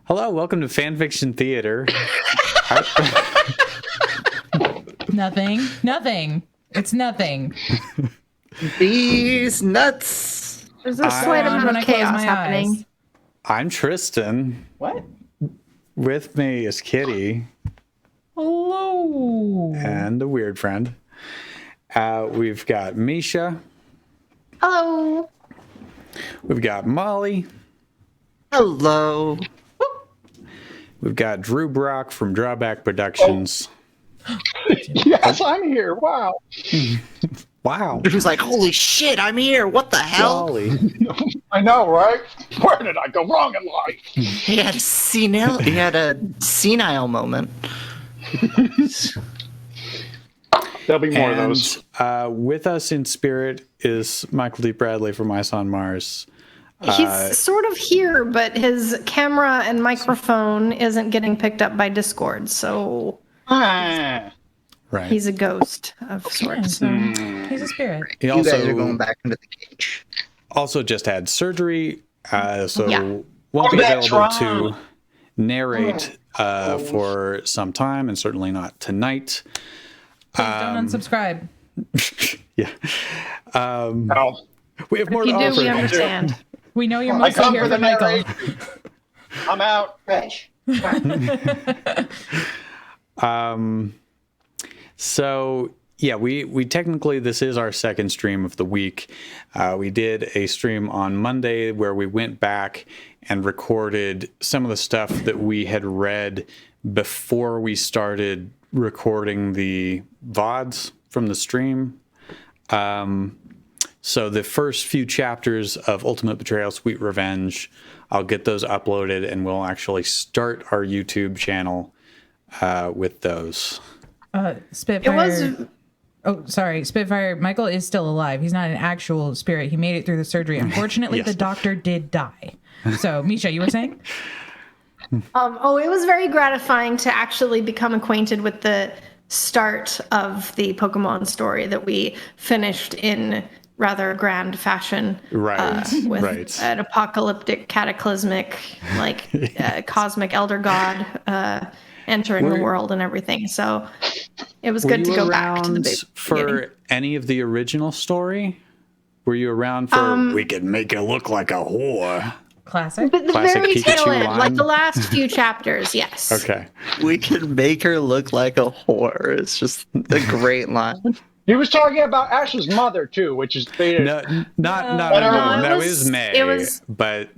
Hello, welcome to Fanfiction Theater. Nothing. It's nothing. These nuts. There's a slight amount when I of close chaos my happening. eyes. I'm Tristan. What? With me is Kitty Hello. and a weird friend. We've got Misha. Hello. We've got Molly. Hello. We've got Drew Brock from Drawback Productions. Yes, I'm here. Wow. Wow. Who's like, holy shit, I'm here. What the hell? Golly. I know, right? Where did I go wrong in life? He had a senile moment. There'll be more of those. With us in spirit is Michael D. Bradley from Ice on Mars. He's sort of here, but his camera and microphone isn't getting picked up by Discord, so Ah, Right. he's a ghost of sorts. So he's a spirit. He You also, guys are going back into the cage. also just had surgery, so Yeah. won't be that's available right. to narrate for some time, and certainly not tonight. Please don't unsubscribe. Yeah. no. We have more If you to do, we offer. understand. We know you're I mostly come here for for the Michael. narration. I'm out. So yeah, we technically, this is our second stream of the week. We did a stream on Monday where we went back and recorded some of the stuff that we had read before we started recording the VODs from the stream. So the first few chapters of Ultimate Betrayal, Sweet Revenge, I'll get those uploaded and we'll actually start our YouTube channel with those. Spitfire. It was Oh, sorry. Spitfire. Michael is still alive. He's not an actual spirit. He made it through the surgery. Unfortunately, Yes. the doctor did die. So, Misha, you were saying? it was very gratifying to actually become acquainted with the start of the Pokemon story that we finished in rather grand fashion. Right, With right. an apocalyptic, cataclysmic, cosmic elder god entering the world and everything. So it was good to you go back to the around beginning. for any of the original story? Were you around for we could make it look like a whore? Classic. But the Classic very tail Pikachu end, line? like the last few chapters, yes. Okay. We can make her look like a whore. It's just a great line. He was talking about Ash's mother too, which is No, not No, that it was was- May. it was- But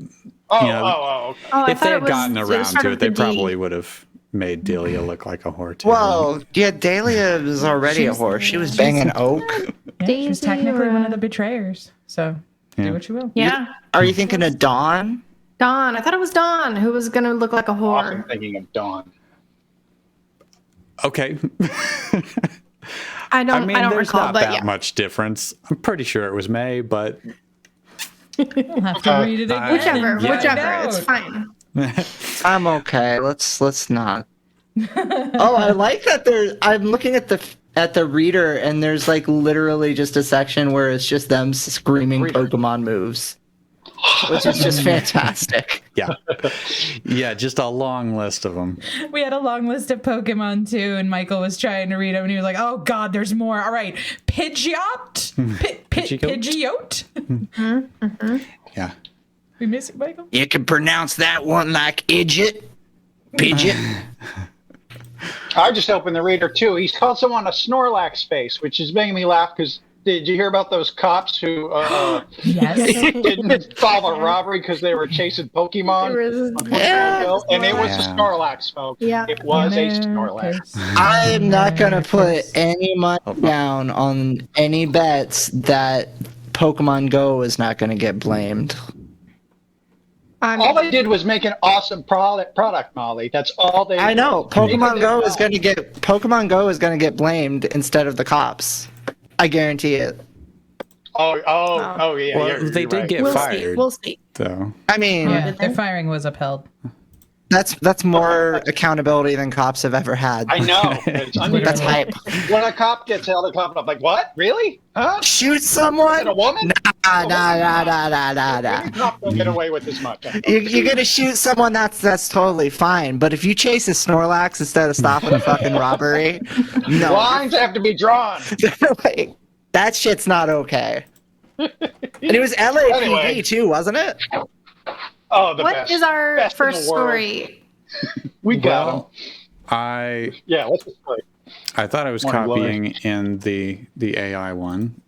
oh, you know, okay. Oh, I if thought they it had was- gotten was around sort to of it, they the D. probably would have made Delia look like a whore too. Well, yeah, Dahlia was already a whore. She was banging Oak. Yeah, she was Daisy technically or, one of the betrayers. So, do what you will. Yeah. Are you thinking of Dawn? Dawn. I thought it was Dawn who was going to look like a Often whore. thinking of Dawn. Okay. I don't, I mean, don't there's recall, not but that yeah. much difference. I'm pretty sure it was May, but We'll have to read it again. Whichever, and find whichever. out. It's fine. I'm okay. Let's not. Oh, I like that I'm looking at the reader and there's like literally just a section where it's just them screaming Pokemon moves. Which is just fantastic. yeah. Yeah, just a long list of them. We had a long list of Pokemon too, and Michael was trying to read them, and he was like, "Oh God, there's more." All right, Pidgeot, Pidgeot? Pidgeot. Yeah. We miss you, Michael. You can pronounce that one like Idjit. Pidgeot. I just opened the reader too. He's called someone a Snorlax face, which is making me laugh because did you hear about those cops who Yes. didn't solve a robbery because they were chasing Pokemon? And it was a Yeah. Snorlax, folks. Yeah. It was a Snorlax. I am not gonna put any money down on any bets that Pokemon Go is not gonna get blamed. All they did was make an awesome product, Molly. That's all they. I know. did. Pokemon Go is gonna get blamed instead of the cops. I guarantee it. Oh, yeah. Well, you're they did right. get We'll see. fired. We'll see. So I mean, Yeah, their firing was upheld. That's more accountability than cops have ever had. I know. It's That's unbelievable. hype. When a cop gets held, a cop, I'm like, what? Really? Huh? Shoot Is someone? it a woman? Nah. Maybe cops don't get away with this much. You're gonna shoot someone, that's totally fine. But if you chase a Snorlax instead of stopping a fucking robbery, no. Lines have to be drawn. Like, that shit's not okay. And it was LAPD Anyway. too, wasn't it? Oh, the What best. is our Best in first the world. story? We got him. I What's the story? I thought I was Morning copying in the AI one.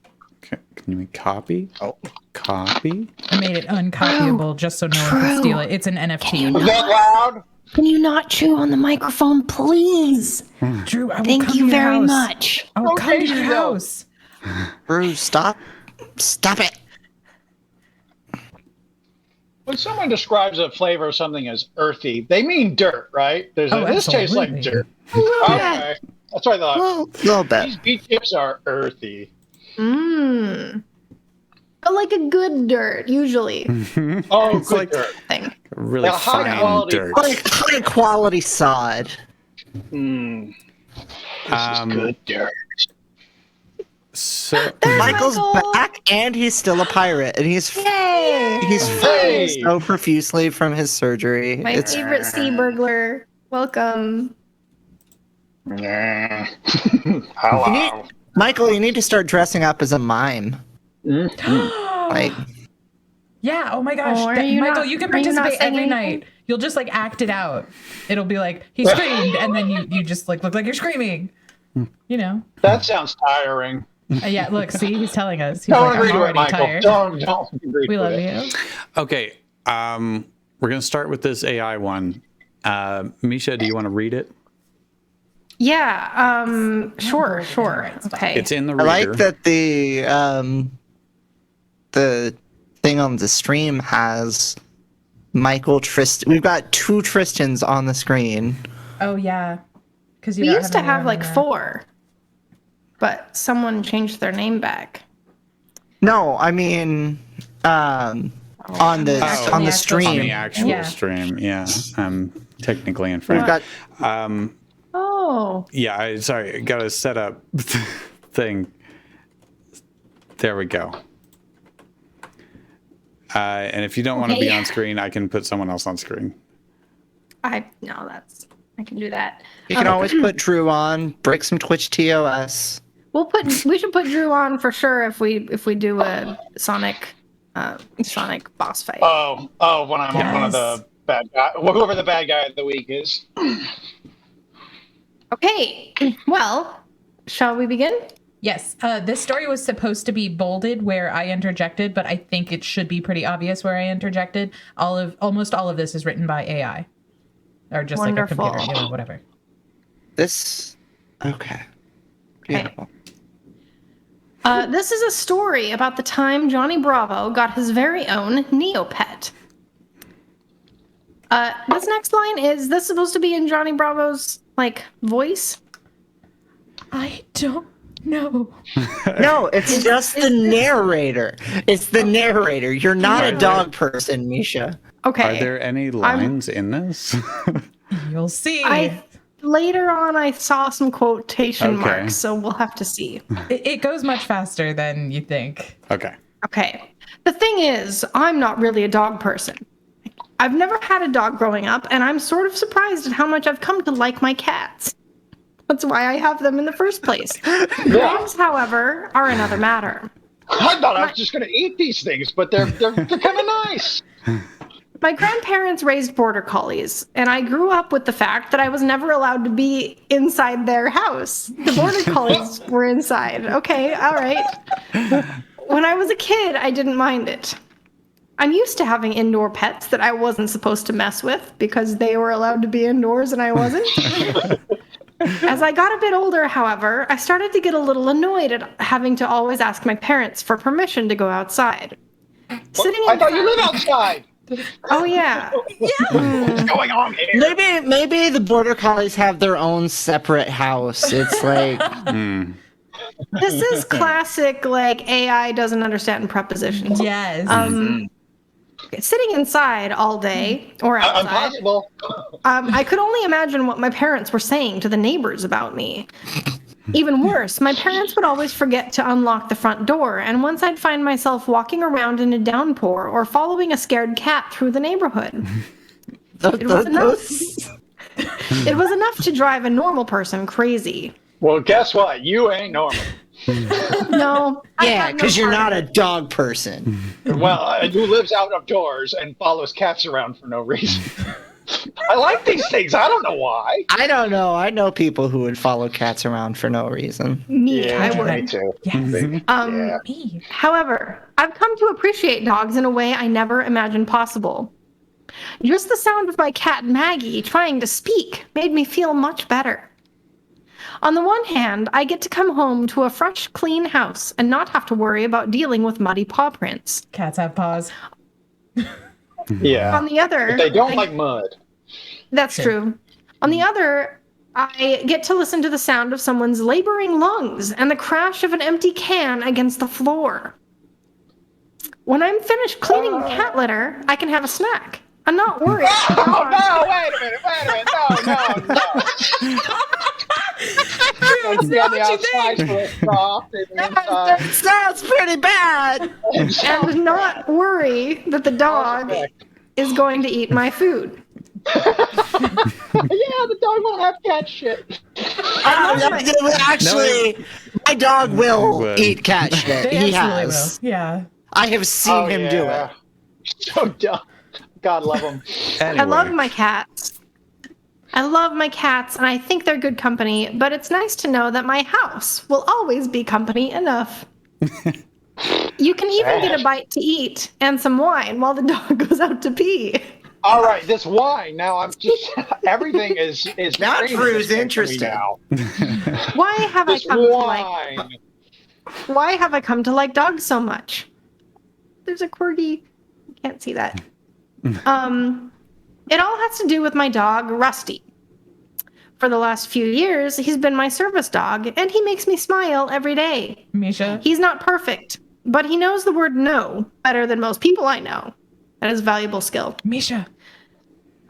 Can you copy? Oh. Copy? I made it uncopyable just so no one can steal it. It's an NFT. Is that loud? Can you not chew on the microphone, please? Drew, I will Thank come you to your very house. much. I will come to Okay, your you go. house. Bruce, stop it. When someone describes a flavor of something as earthy, they mean dirt, right? Oh, This tastes like absolutely. dirt. Okay. That's what I thought. Well, a little bit. These beet chips are earthy. Mmm. But like a good dirt, usually. Oh, It's good like- dirt. Thing. Really Yeah, high fine quality. dirt. Like high quality sod. Mm. This Um, is good dirt. So Michael's Michael. back, and he's still a pirate, and he's Yay! free Hey! so profusely from his surgery. My It's favorite sea burglar. Welcome. Yeah. Hello. Michael. You need to start dressing up as a mime. Like, Yeah, oh my gosh. Oh, are That- you Michael, not- you can are you not participate saying every anything? night. You'll just like act it out. It'll be like, he screamed, and then you just like look like you're screaming. You know? That sounds tiring. Yeah, look, see, he's telling us. He's Don't like, agree I'm to it, already Michael. tired. Don't agree We to love it. you. okay, we're gonna start with this AI one. Misha, do you want to read it? Yeah, sure. Okay. It's in the I reader. like that the thing on the stream has Michael Tristan. We've got two Tristans on the screen. Oh yeah. Because We used to have like 4, but someone changed their name back. No, I mean, on the Oh, on the actual stream. on the actual Yeah. stream. Yeah, I'm technically in We've front. got Oh. Yeah, sorry, got to set up thing. There we go. And if you don't want to be Okay. on screen, I can put someone else on screen. I can do that. you can always put Drew on. Break some Twitch TOS. We should put Drew on for sure if we do a Sonic boss fight. Oh, when I'm on one of the bad guy, whoever the bad guy of the week is. Okay. Well, shall we begin? Yes, this story was supposed to be bolded where I interjected, but I think it should be pretty obvious where I interjected. Almost all of this is written by AI, or just Wonderful. like a computer, whatever. This. Okay. Beautiful. This is a story about the time Johnny Bravo got his very own Neopet. This next line is this supposed to be in Johnny Bravo's voice? I don't know. No, it's just the narrator. It's the narrator. You're not a dog person, Misha. Okay. Are there any lines in this? You'll see. Later on, I saw some quotation Okay. marks, so we'll have to see. It goes much faster than you think. Okay. Okay. The thing is, I'm not really a dog person. I've never had a dog growing up, and I'm sort of surprised at how much I've come to like my cats. That's why I have them in the first place. Dogs, however, are another matter. I thought I was just going to eat these things, but they're kind of nice. My grandparents raised border collies, and I grew up with the fact that I was never allowed to be inside their house. The border collies were inside. Okay, all right. When I was a kid, I didn't mind it. I'm used to having indoor pets that I wasn't supposed to mess with because they were allowed to be indoors and I wasn't. As I got a bit older, however, I started to get a little annoyed at having to always ask my parents for permission to go outside. Sitting in I thought you live outside. Oh yeah. What's going on here? Maybe the border collies have their own separate house. It's like This is classic AI doesn't understand prepositions. Yes. sitting inside all day or outside. Impossible. I could only imagine what my parents were saying to the neighbors about me. Even worse, my parents would always forget to unlock the front door, and once I'd find myself walking around in a downpour or following a scared cat through the neighborhood. It was enough to drive a normal person crazy. Well, guess what? You ain't normal. No. Yeah, because you're not a dog person. Well, who lives out of doors and follows cats around for no reason. I like these things. I don't know why. I don't know. I know people who would follow cats around for no reason. Me, I would. Me too. Yes. Yeah. Me. However, I've come to appreciate dogs in a way I never imagined possible. Just the sound of my cat Maggie trying to speak made me feel much better. On the one hand, I get to come home to a fresh, clean house and not have to worry about dealing with muddy paw prints. Cats have paws. Yeah. On the other, But they don't like mud. That's true. On the other, I get to listen to the sound of someone's laboring lungs and the crash of an empty can against the floor. When I'm finished cleaning the cat litter, I can have a snack. I'm not worried. Oh, no, wait a minute. No. It's not what you think. That sounds pretty bad. And not worry that the dog is going to eat my food. Yeah, the dog won't have cat shit. Actually, my dog will eat cat shit. They He absolutely has. will. Yeah. I have seen him do it. So dumb. God love them. Anyway, I love my cats. And I think they're good company, but it's nice to know that my house will always be company enough. You can even get a bite to eat and some wine while the dog goes out to pee. All right, this wine. Now I'm just everything is That very proves interesting interesting. now. Why have I This come to wine. like dogs so much? There's a corgi. You can't see that. It all has to do with my dog, Rusty. For the last few years, he's been my service dog, and he makes me smile every day. Misha. He's not perfect, but he knows the word no better than most people I know. That is a valuable skill. Misha.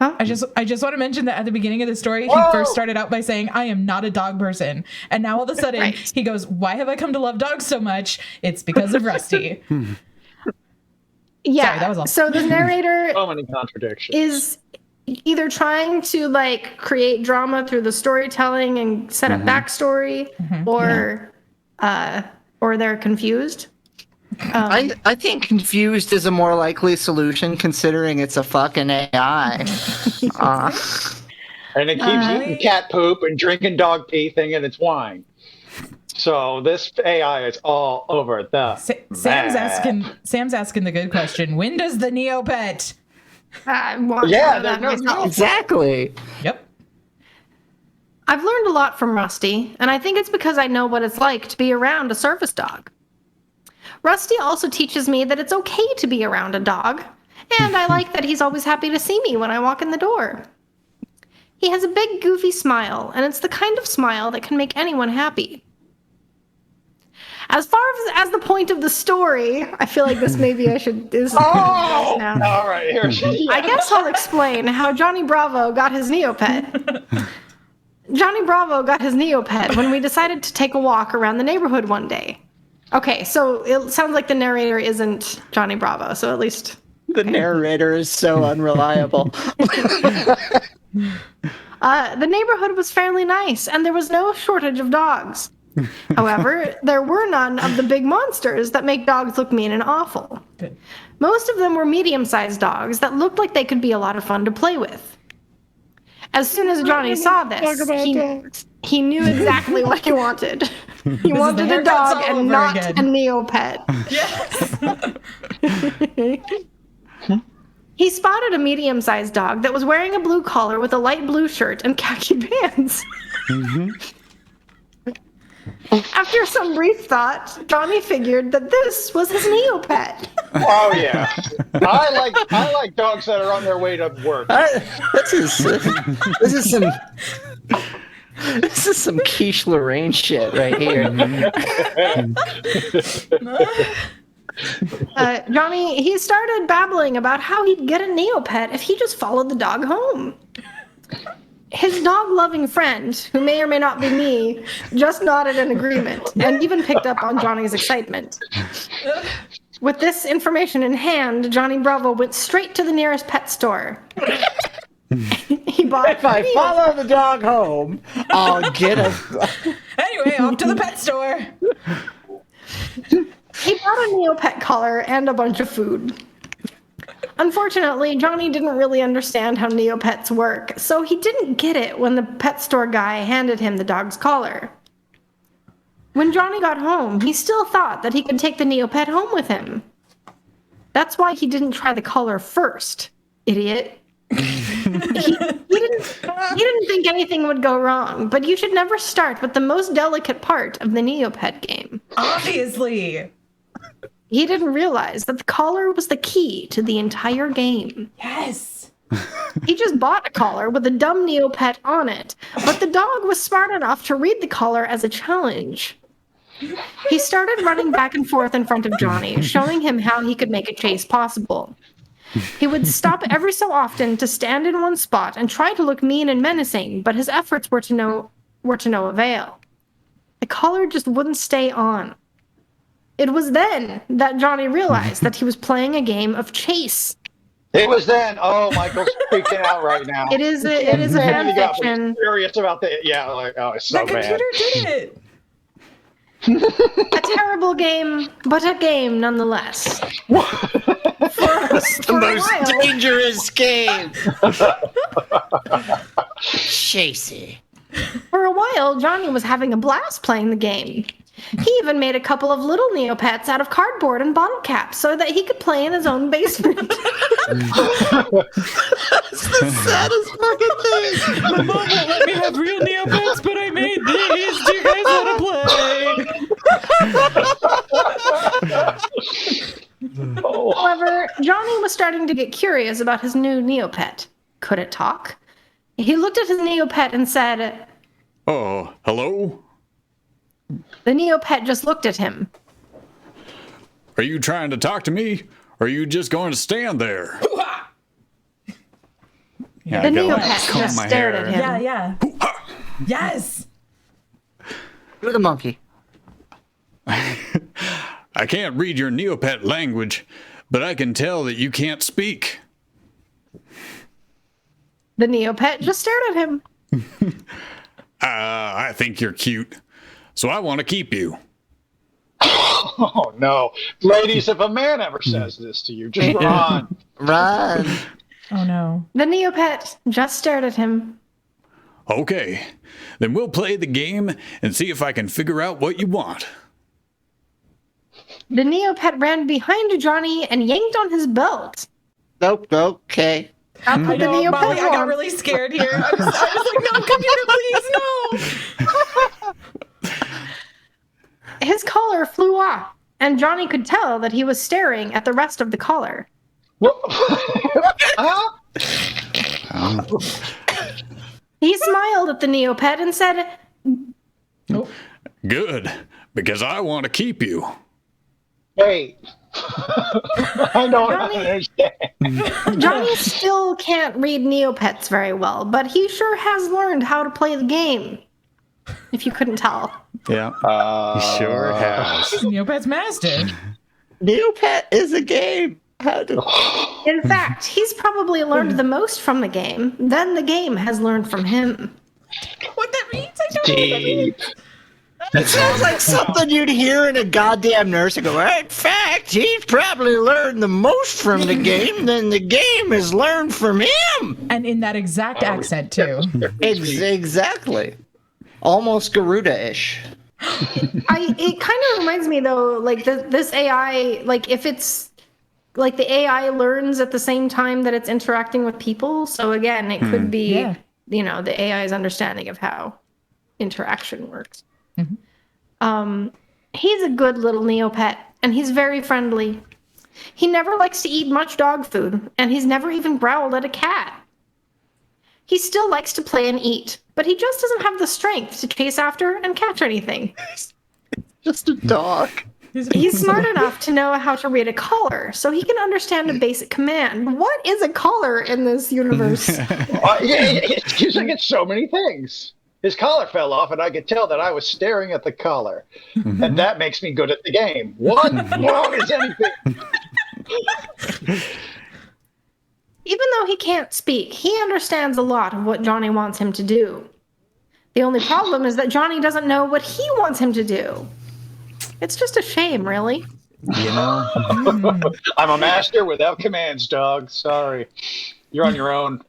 Huh? I just want to mention that at the beginning of the story, he Whoa! first started out by saying, I am not a dog person. And now all of a sudden Right. he goes, why have I come to love dogs so much? It's because of Rusty. Yeah. Sorry, that was all. So the narrator So many contradictions. is either trying to like create drama through the storytelling and set up backstory, or they're confused. I think confused is a more likely solution considering it's a fucking AI. And it keeps eating cat poop and drinking dog pee, thinking it's wine. So this AI is all over the Sam's map. asking the good question. When does the Neopet? I want Yeah, to know that there's no myself. Exactly. Yep. I've learned a lot from Rusty, and I think it's because I know what it's like to be around a service dog. Rusty also teaches me that it's okay to be around a dog, and I like that he's always happy to see me when I walk in the door. He has a big, goofy smile, and it's the kind of smile that can make anyone happy. As far as the point of the story, I feel like this maybe I should... Oh! now. All right, here's I guess I'll explain how Johnny Bravo got his Neopet. Johnny Bravo got his Neopet when we decided to take a walk around the neighborhood one day. Okay, so it sounds like the narrator isn't Johnny Bravo, so at least... The narrator is so unreliable. The neighborhood was fairly nice, and there was no shortage of dogs. However, there were none of the big monsters that make dogs look mean and awful. Good. Most of them were medium-sized dogs that looked like they could be a lot of fun to play with. As soon as Johnny saw this, he knew exactly what he wanted. He wanted a haircuts dog all and over not again. a Neopet. Yes. He spotted a medium-sized dog that was wearing a blue collar with a light blue shirt and khaki pants. After some brief thought, Johnny figured that this was his Neopet. Oh yeah, I like dogs that are on their way to work. This is some Quiche Lorraine shit right here. Johnny, he started babbling about how he'd get a Neopet if he just followed the dog home. His dog-loving friend, who may or may not be me, just nodded in agreement and even picked up on Johnny's excitement. With this information in hand, Johnny Bravo went straight to the nearest pet store. He bought If I follow the dog home, I'll get a... Anyway, off to the pet store. He bought a Neopet collar and a bunch of food. Unfortunately, Johnny didn't really understand how Neopets work, so he didn't get it when the pet store guy handed him the dog's collar. When Johnny got home, he still thought that he could take the Neopet home with him. That's why he didn't try the collar first, idiot. He didn't think anything would go wrong, but you should never start with the most delicate part of the Neopet game. Obviously. He didn't realize that the collar was the key to the entire game. Yes. He just bought a collar with a dumb Neopet on it, but the dog was smart enough to read the collar as a challenge. He started running back and forth in front of Johnny, showing him how he could make a chase possible. He would stop every so often to stand in one spot and try to look mean and menacing, but his efforts were to no avail. The collar just wouldn't stay on. It was then that Johnny realized that he was playing a game of chase. It was then. Oh, Michael's freaking out right now. It is a fan fiction. Furious about the it's so The computer did it. A terrible game, but a game nonetheless. For a while, dangerous game. Chasey. For a while, Johnny was having a blast playing the game. He even made a couple of little Neopets out of cardboard and bottle caps so that he could play in his own basement. That's the saddest fucking thing. My mom won't let me have real Neopets, but I made these. Do you guys want to play? However, Johnny was starting to get curious about his new Neopet. Could it talk? He looked at his Neopet and said, Oh, hello? the Neopet just looked at him. Are you trying to talk to me? Or are you just going to stand there? Yeah, The I gotta, Neopet comb just my stared hair. at him. Yeah. Yes. You're the monkey. I can't read your Neopet language, but I can tell that you can't speak. The Neopet just stared at him. I think you're cute, so I want to keep you. Oh no, ladies! If a man ever says this to you, just run. Run. Oh no. The Neopet just stared at him. Okay, then we'll play the game and see if I can figure out what you want. The Neopet ran behind Johnny and yanked on his belt. Nope. Okay. Up I the know, Neopet Molly, I got horn. really scared here. I was like, no, computer, please, no. His collar flew off, and Johnny could tell that he was staring at the rest of the collar. Huh? He smiled at the Neopet and said, Good, because I want to keep you. Wait. I don't understand. Johnny still can't read Neopets very well, but he sure has learned how to play the game. If you couldn't tell. Yeah, he sure has. Neopet's master. Neopet is a game. In fact, he's probably learned the most from the game, then the game has learned from him. What that means? I don't know what that means. Deep. It sounds like something you'd hear in a goddamn nursing home. In fact, he's probably learned the most from the game than the game has learned from him. And in that exact accent, too. Exactly. Almost Garuda-ish. It kind of reminds me, though, like this AI, like if it's like the AI learns at the same time that it's interacting with people. So again, it could be, you know, the AI's understanding of how interaction works. He's a good little Neopet, and he's very friendly. He never likes to eat much dog food, and he's never even growled at a cat. He still likes to play and eat, but he just doesn't have the strength to chase after and catch anything. Just a dog. He's smart enough to know how to read a collar, so he can understand a basic command. What is a collar in this universe? It's using it so many things. His collar fell off, and I could tell that I was staring at the collar. And that makes me good at the game. What wrong is anything? Even though he can't speak, he understands a lot of what Johnny wants him to do. The only problem is that Johnny doesn't know what he wants him to do. It's just a shame, really. You know? I'm a master without commands, dog. Sorry. You're on your own.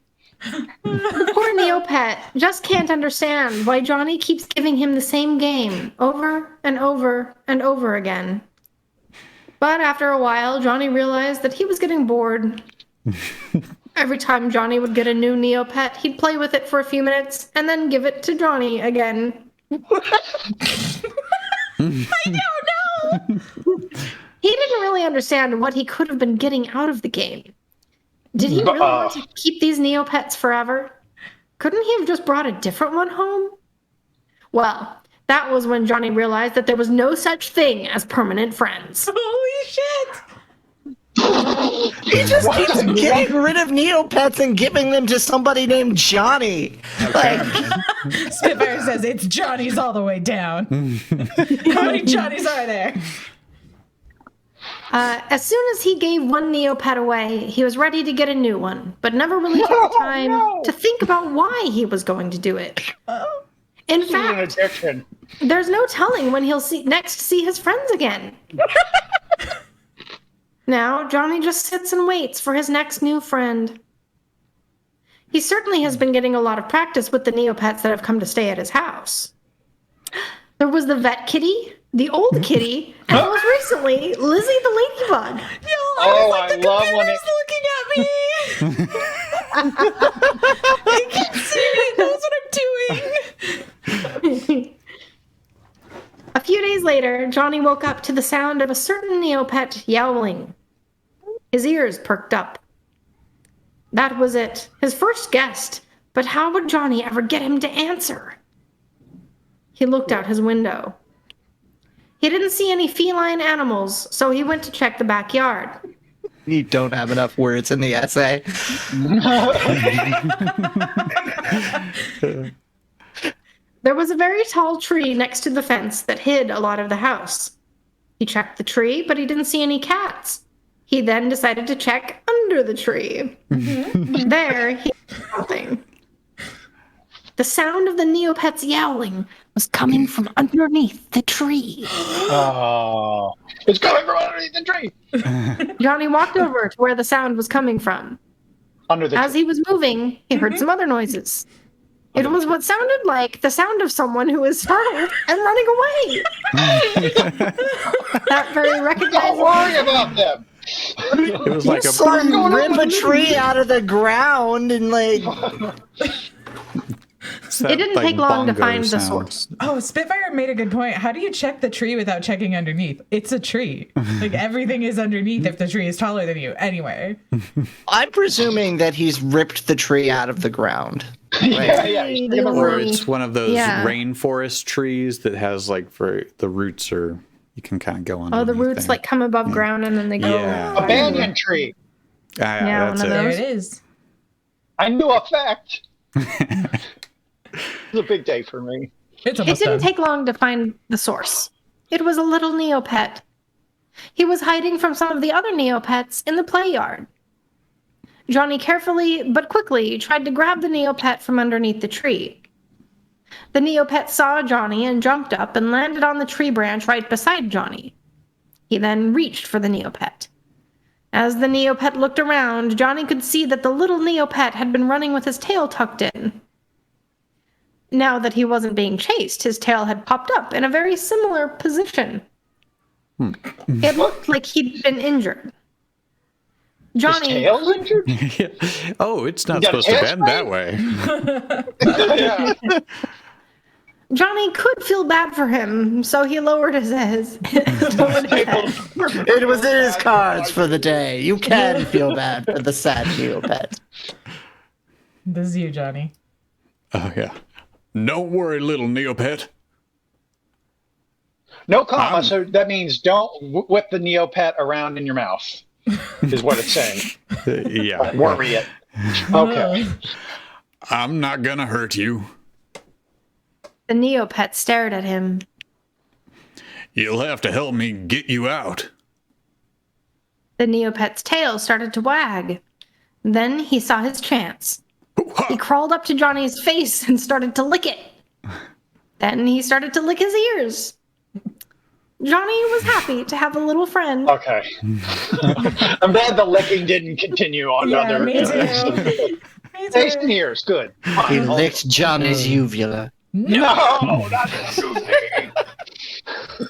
The poor Neopet just can't understand why Johnny keeps giving him the same game over and over and over again. But after a while, Johnny realized that he was getting bored. Every time Johnny would get a new Neopet, he'd play with it for a few minutes and then give it to Johnny again. I don't know! He didn't really understand what he could have been getting out of the game. Did he really want to keep these Neopets forever? Couldn't he have just brought a different one home? Well, that was when Johnny realized that there was no such thing as permanent friends. Holy shit! He just keeps getting rid of Neopets and giving them to somebody named Johnny. Like, Spitfire says it's Johnny's all the way down. How many Johnnies are there? As soon as he gave one Neopet away, he was ready to get a new one, but never really took the time to think about why he was going to do it. In fact, there's no telling when he'll next see his friends again. Now, Johnny just sits and waits for his next new friend. He certainly has been getting a lot of practice with the Neopets that have come to stay at his house. There was the vet kitty, the old kitty, and most recently, Lizzie the ladybug. I love when Looking at me. I can see it. Knows what I'm doing. A few days later, Johnny woke up to the sound of a certain Neopet yowling. His ears perked up. That was it, his first guest. But how would Johnny ever get him to answer? He looked out his window. He didn't see any feline animals, so he went to check the backyard. you don't have enough words in the essay. There was a very tall tree next to the fence that hid a lot of the house. He checked the tree, but he didn't see any cats. He then decided to check under the tree. There, he saw something. The sound of the Neopet's yowling was coming from underneath the tree. Oh, it's coming from underneath the tree. Johnny walked over to where the sound was coming from. As he was moving, he heard some other noises. It was what sounded like the sound of someone who is startled and running away. That very recognizable. Don't worry about them. It was like You saw a him rip a tree out of the ground and like. that, It didn't like, take long to bongo find the sound. source. Oh, Spitfire made a good point. How do you check the tree without checking underneath? It's a tree. Like, everything is underneath if the tree is taller than you. Anyway. I'm presuming that he's ripped the tree out of the ground. Yeah. Or it's one of those Yeah. rainforest trees that has like for the roots are you can kind of go on. Oh, the roots like come above ground and then they go. Yeah. A banyan tree. Yeah, That's one of it. There those. it is. I knew a fact. It was a big day for me. It's It almost didn't done. take long to find the source. It was a little Neopet. He was hiding from some of the other Neopets in the play yard. Johnny carefully but quickly tried to grab the Neopet from underneath the tree. The Neopet saw Johnny and jumped up and landed on the tree branch right beside Johnny. He then reached for the Neopet. As the Neopet looked around, Johnny could see that the little Neopet had been running with his tail tucked in. Now that he wasn't being chased, his tail had popped up in a very similar position. It looked like he'd been injured. His Johnny, tail's injured? Oh, it's not You got supposed to a bend that way. Yeah. Johnny could feel bad for him, so he lowered his head. It was in his cards for the day. You can feel bad for the sad Neopet. This is you, Johnny. Oh yeah. Don't worry, little Neopet. No comma, so that means don't whip the Neopet around in your mouth, is what it's saying. Yeah. Worry it. Okay. I'm not gonna hurt you. The Neopet stared at him. You'll have to help me get you out. The Neopet's tail started to wag. Then he saw his chance. He crawled up to Johnny's face and started to lick it. Then he started to lick his ears. Johnny was happy to have a little friend. Okay. I'm glad the licking didn't continue on other. Me too. Face and ears, good. Fine. He licked Johnny's uvula. No, not the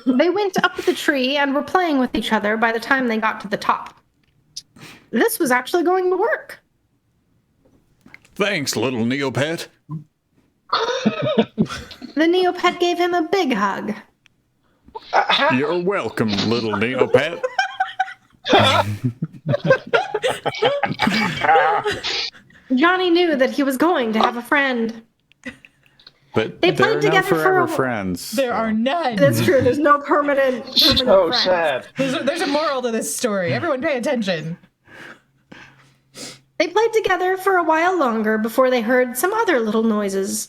They went up the tree and were playing with each other by the time they got to the top. This was actually going to work. Thanks, little Neopet. The Neopet gave him a big hug. You're welcome, little Neopet. Johnny knew that he was going to have a friend. But They there played are together no for forever a- friends. There are none. That's true. There's no permanent So friends. sad. There's a moral to this story. Everyone pay attention. They played together for a while longer before they heard some other little noises.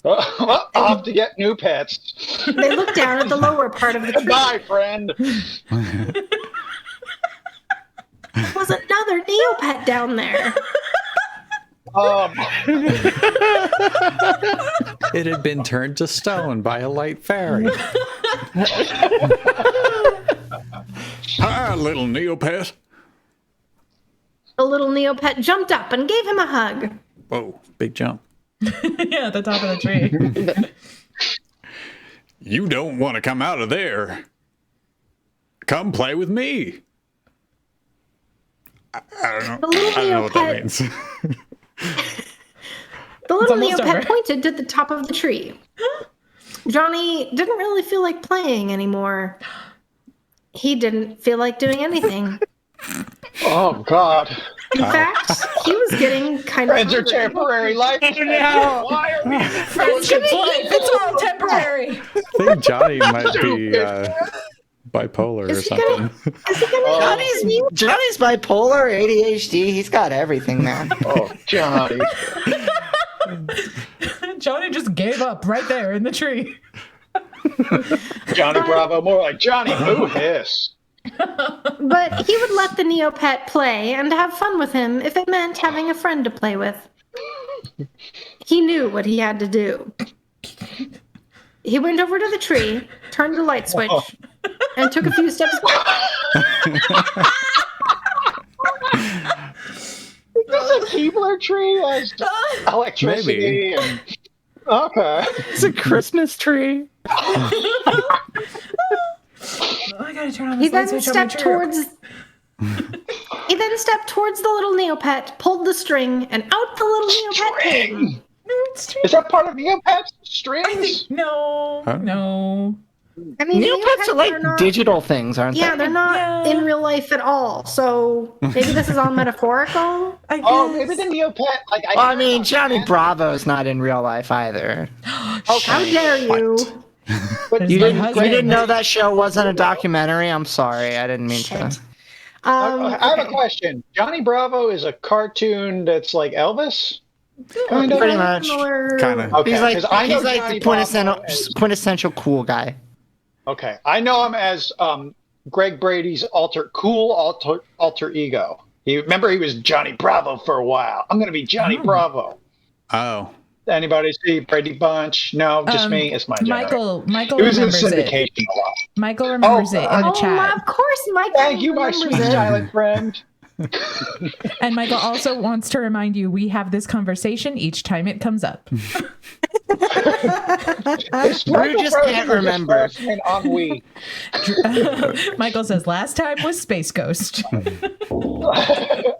Well, I'll have to get new pets. They looked down at the lower part of the tree. Bye, friend. There was another Neopet down there. It had been turned to stone by a light fairy. Hi, little Neopet. The little Neopet jumped up and gave him a hug. Whoa, big jump. Yeah, at the top of the tree. You don't want to come out of there. Come play with me. I don't know. The little I don't know what that Neopet- means. The little almost Neopet over. pointed to the top of the tree. Johnny didn't really feel like playing anymore. He didn't feel like doing anything. Oh, God. In fact, he was getting kind of Friends are hungry. temporary. Life is temporary. Why are we Friendship's life. It's all temporary. I think Johnny might be bipolar or Is he gonna- something. Is he gonna Johnny's bipolar, ADHD. He's got everything, man. Oh, Johnny. Johnny just gave up right there in the tree. Johnny Bravo, more like Johnny Boo Hiss. But he would let the Neopet play and have fun with him if it meant having a friend to play with. He knew what he had to do. He went over to the tree, turned the light switch, and took a few steps back. Is this a Keebler tree? As electricity and... Okay. It's a Christmas tree. Oh, I gotta turn on He this light then switch on my stepped tree. towards. He then stepped towards the little Neopet, pulled the string, and out the little Neopet came. String. Is that part of Neopet's strings? No, Huh? no. I mean, Neopets are like not, digital things, aren't Yeah, they? they're not Yeah. in real life at all. So maybe this is all metaphorical. I Oh, guess. maybe the Neopet. Like, Well, I mean, Johnny Bravo's not in real life either. How dare you? But You my didn't, you husband. didn't know that show wasn't a documentary? I'm sorry. I didn't mean to. Shit. I have a Okay. question. Johnny Bravo is a cartoon that's like Elvis? Kind of? Pretty much. Similar- Kind of. Okay, He's like, 'cause I know he's like Johnny the quintessential, Bravo as- quintessential cool guy. Okay, I know him as Greg Brady's alter ego. Remember he was Johnny Bravo for a while. I'm going to be Johnny Bravo. Oh. Anybody see Brady Bunch? No, just me. It's my generation. Michael He was in remembers it. syndication a lot. Michael remembers it in the Oh, chat. of course, Mike. Thank you, my sweet silent friend. And Michael also wants to remind you we have this conversation each time it comes up. Michael just Frozen can't was remember. first in Ennui. Michael says last time was Space Ghost.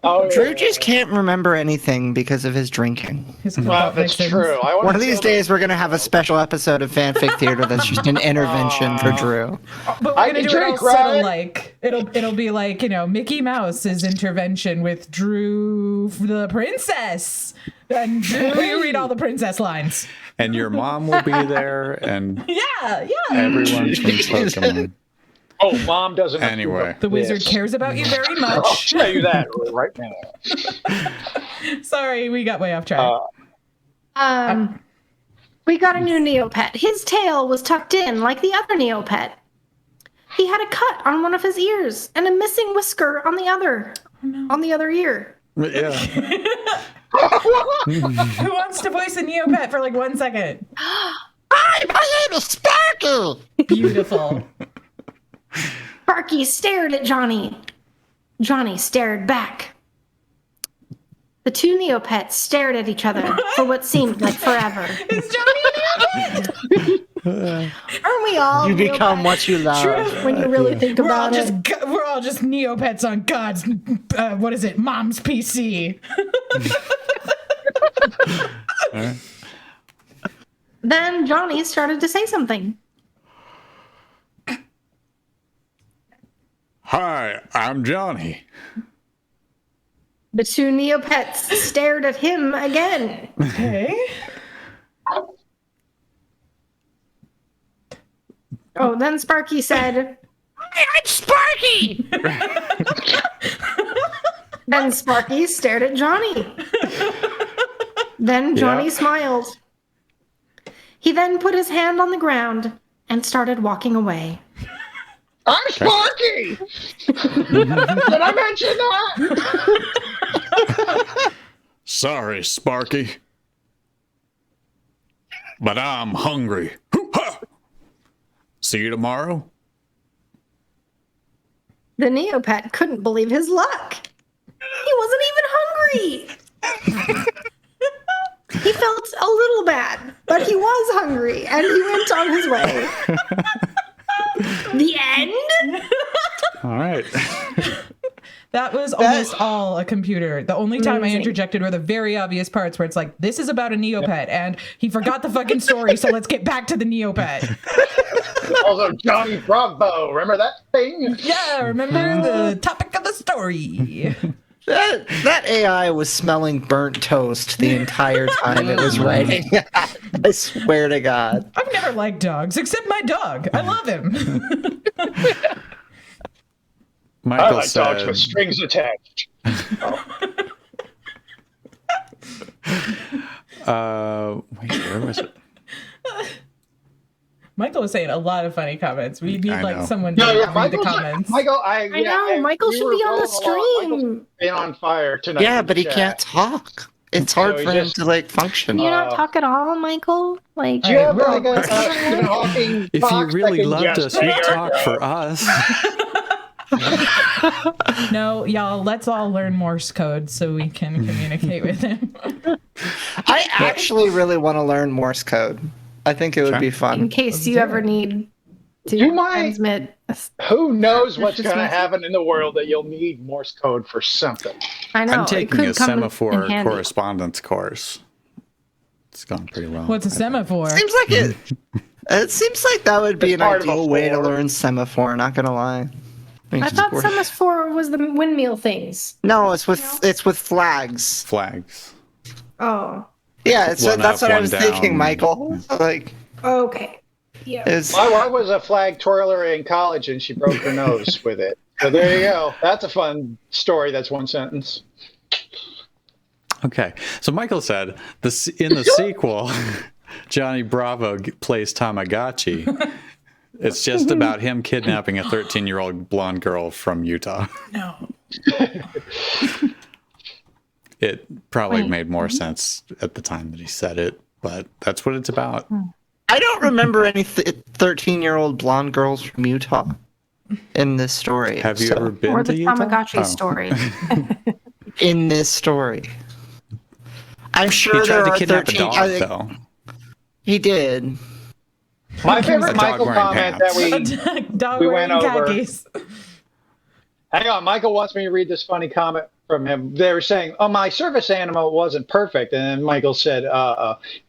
Oh, Drew just can't remember anything because of his drinking. His well, adult that's mixins. true. I One of these days, we're going to have a special episode of Fanfic Theater that's just an intervention for Drew. But I we're gonna can do it all drink, subtle, right? like it'll be like, you know, Mickey Mouse's intervention with Drew the princess. And you read all the princess lines. And your mom will be there, and Yeah. everyone from Pokemon. Oh, Mom doesn't. Anyway. The wizard cares about you very I'll much. tell you that right now. Sorry, we got way off track. We got a new Neopet. His tail was tucked in like the other Neopet. He had a cut on one of his ears and a missing whisker on the other ear. Yeah. Who wants to voice a Neopet for like 1 second? Hi, my name is Sparky. Beautiful. Sparky stared at Johnny. Johnny stared back. The two Neopets stared at each other for what seemed like forever. Is Johnny a Neopet? Aren't we all? You become what you love. True, when you really think about it. We're all just Neopets on God's, what is it, mom's PC. All right. Then Johnny started to say something. Hi, I'm Johnny. The two Neopets stared at him again. Okay. Oh, then Sparky said, I'm Sparky. Then Sparky stared at Johnny. Then Johnny Yeah. smiled. He then put his hand on the ground and started walking away. I'm Sparky! Did I mention that? Sorry, Sparky. But I'm hungry. Hoo-ha! See you tomorrow? The Neopet couldn't believe his luck. He wasn't even hungry. He felt a little bad, but he was hungry, and he went on his way. The end? All right. That was almost all a computer. The only time I interjected were the very obvious parts where it's like, this is about a Neopet, and he forgot the fucking story, so let's get back to the Neopet. Also, Johnny Bravo. Remember that thing? Yeah, remember the topic of the story. That AI was smelling burnt toast the entire time it was writing. I swear to God. I've never liked dogs, except my dog. I love him. I Michael like dogs with said, strings attached. wait, where was it? Michael was saying a lot of funny comments. We need I like know. someone to No, yeah, read the Michael. comments. Michael, I know, Michael we should were be on the rolling along. Michael's stream. been on fire tonight. Yeah, in but the he chat. can't talk. It's hard So he for him just- to like function. Can you not talk at all, Michael? Like, Do you have We're all- like a talking If you box really that can loved just us, you'd hear? talk for us. No, y'all, let's all learn Morse code so we can communicate with him. I actually really want to learn Morse code. I think it would be in fun. case you ever need to You might. transmit. Who knows what's just going to makes- happen in the world that you'll need Morse code for something? I know. I'm it taking could a come in semaphore handy. correspondence course. It's gone pretty well. What's a semaphore? Seems like it. It seems like that would be It's an part of a ideal way to four. learn semaphore. Not gonna lie. I thought semaphore was the windmill things. No, it's with flags. Flags. Oh, Yeah, it's One that's up, what I one was down. thinking, Michael. Like, okay. Yeah. it's My wife was a flag twirler in college and she broke her nose with it. So there you go. That's a fun story. That's one sentence. Okay. So Michael said in the sequel, Johnny Bravo plays Tamagotchi. It's just about him kidnapping a 13-year-old blonde girl from Utah. No. It probably made more sense at the time that he said it, but that's what it's about. I don't remember any 13-year-old blonde girls from Utah in this story. Have you so- ever been Or to the Utah? Tamagotchi Oh. story. in this story? I'm He sure there tried to are kidnap 13. a dog, I think though. he did. My A favorite dog Michael wearing comment pants. that Dog we wearing went over. khakis. hang on, Michael wants me to read this funny comment from him. They were saying, "Oh, my service animal wasn't perfect," and then Michael said,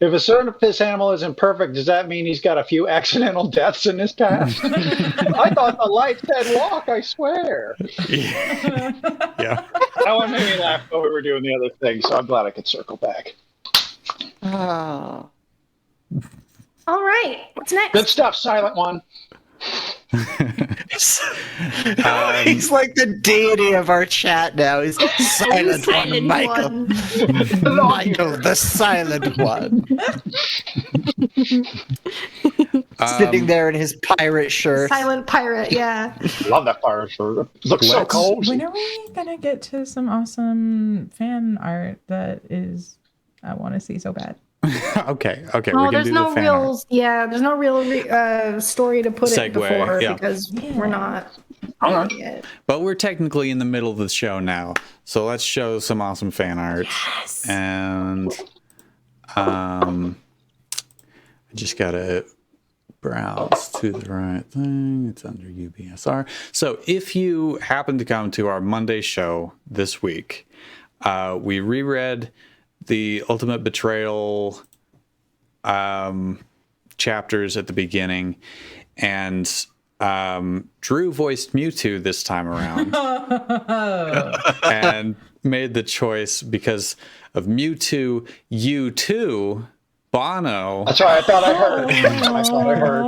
"If a service animal isn't perfect, does that mean he's got a few accidental deaths in his past?" I thought the light said walk. I swear. Yeah. That one made me laugh when we were doing the other thing, so I'm glad I could circle back. Oh. All right. What's next? Good stuff, Silent One. He's like the deity of our chat now. He's silent, Silent Michael. one. Michael, the silent one. Sitting there in his pirate shirt. Silent pirate, yeah. Love that fire shirt. Looks so cold. When are we gonna get to some awesome fan art that is I want to see so bad? Okay, Oh, we can there's do no the fan real, art. there's no real story to put it Segue, before yeah. because we're not yet. But we're technically in the middle of the show now, so let's show some awesome fan art. Yes. And I just gotta browse to the right thing. It's under UBSR. So if you happen to come to our Monday show this week, we reread the Ultimate Betrayal chapters at the beginning, and Drew voiced Mewtwo this time around and made the choice because of Mewtwo U2 Bono. That's right. I thought I heard.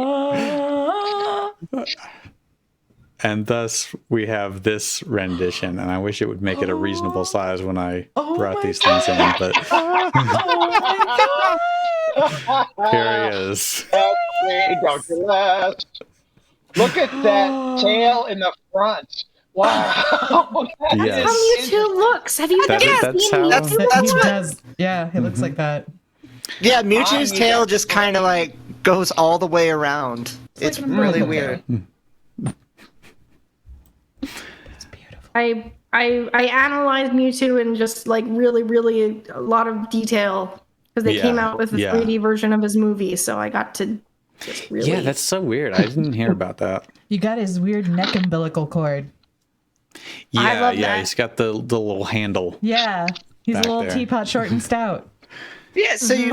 And thus we have this rendition, and I wish it would make it a reasonable size when I brought these things in, but here he is. Don't you laugh. Look at that tail in the front. Wow. Yes. How Mewtwo looks. Have you That's ever how- seen That's He what. does. Yeah, he looks like that. Yeah, Mewtwo's tail just kind of like goes all the way around. It's like a really Mewtwo weird. It's beautiful. I analyzed Mewtwo in just like really a lot of detail because they Yeah, came out with a yeah. 3D version of his movie, so I got to just really. Yeah, that's so weird. I didn't hear about that. You got his weird neck umbilical cord. Yeah, love yeah, that. he's got the little handle. Yeah, he's Back a little there. teapot, short and stout. Yeah, so you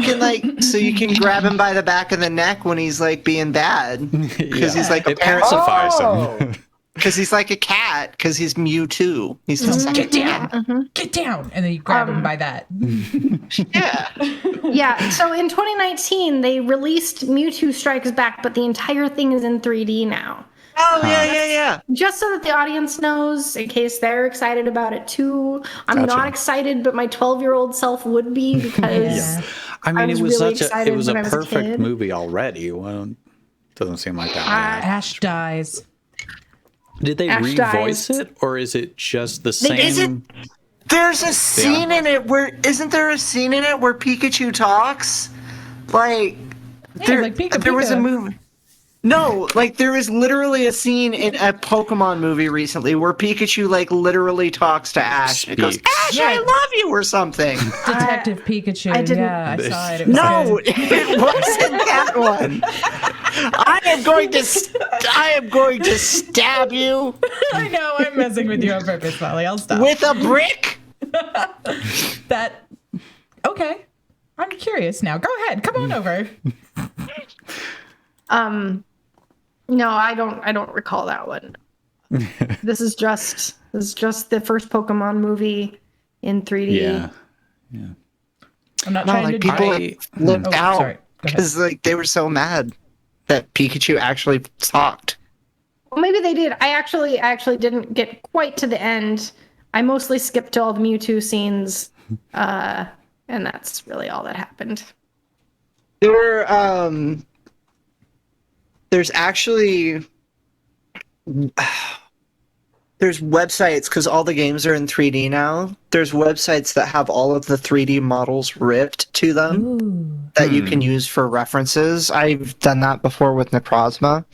can grab him by the back of the neck when he's like being bad because he's like a It parrot. pacifies him. Because he's like a cat. Because he's Mewtwo. He's just like Get down, get down, and then you grab him by that. yeah. Yeah, so in 2019 they released Mewtwo Strikes Back, but the entire thing is in 3D now. Oh yeah. Just so that the audience knows, in case they're excited about it too. I'm Gotcha. not excited, but my 12-year-old self would be because Yeah. I mean, was it was really such a excited it was a when I was a perfect kid. movie already. Well, doesn't seem like that. bad. Ash dies. Did they Ash revoice dies. it, or is it just the Is it? same? There's a scene in it where isn't there a scene in it where Pikachu talks? Like like Pika there was a Pika. movie. No, like there was literally a scene in a Pokemon movie recently where Pikachu like literally talks to Ash. It goes, Speaks. Ash, Yeah. I love you or something. Detective Pikachu. I didn't- Yeah, I saw it. It was No, good. it wasn't that one. I am going to stab you I know. I'm messing with you on purpose, Molly. I'll stop. with a brick. That. Okay. I'm curious now. Go ahead. Come on over. no, I don't recall that one. This is just the first Pokemon movie in 3D. Yeah. I'm not No, trying like to do people that. like, flipped Oh, out sorry. Go ahead. because like they were so mad that Pikachu actually talked. Well, maybe they did. I actually didn't get quite to the end. I mostly skipped to all the Mewtwo scenes, and that's really all that happened. There's actually there's websites because all the games are in 3D now. There's websites that have all of the 3D models ripped to them Ooh. that you can use for references. I've done that before with Necrozma.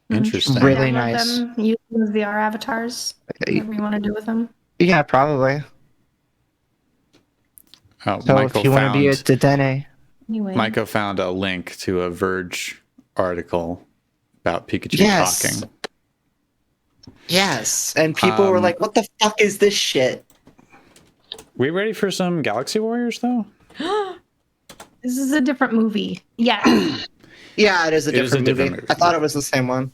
Interesting. Really Download nice. them, use them as VR avatars. Whatever you want to do with them. Yeah, probably. Oh, So Michael if you want to be a found Dedenne. Anyway, Michael found a link to a Verge article about Pikachu Yes. talking. Yes, and people were like, "What the fuck is this shit?" We ready for some Galaxy Warriors though? this is a different movie. Yeah. Yeah, it is a It is a different, different movie. movie. I thought it was the same one.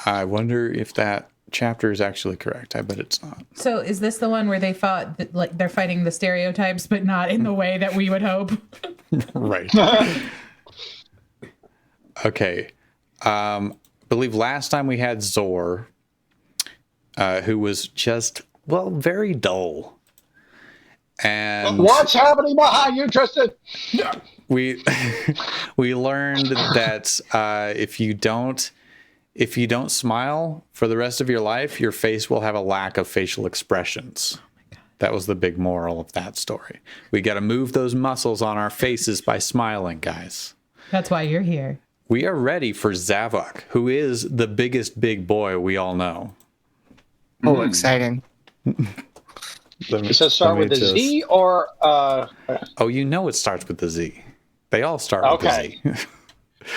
I wonder if that chapter is actually correct. I bet it's not. So is this the one where they fought, like they're fighting the stereotypes, but not in the way that we would hope? Right. Okay. I believe last time we had Zor, who was just, well, very dull. And What's happening behind you, Tristan? we we learned that if you don't smile for the rest of your life, your face will have a lack of facial expressions. That was the big moral of that story. We got to move those muscles on our faces by smiling, guys. That's why you're here. We are ready for Zavok, who is the biggest big boy we all know. Oh, exciting. Does it start with a Z or? Oh, you know it starts with the Z. They all start with the Z.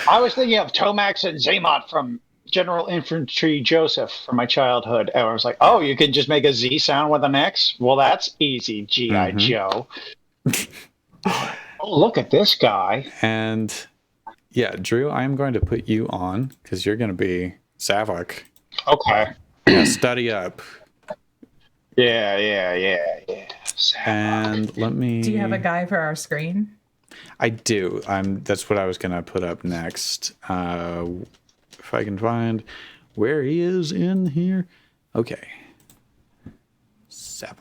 I was thinking of Tomax and Zaymot from General Infantry Joseph from my childhood. And I was like, oh, you can just make a Z sound with an X? Well, that's easy, G.I. Joe. Oh, look at this guy. And yeah, Drew, I'm going to put you on because you're going to be Zavok. Okay. Yeah, study up. Yeah. And let me... Do you have a guy for our screen? I do. That's what I was going to put up next. If I can find where he is in here. Okay. Zavok.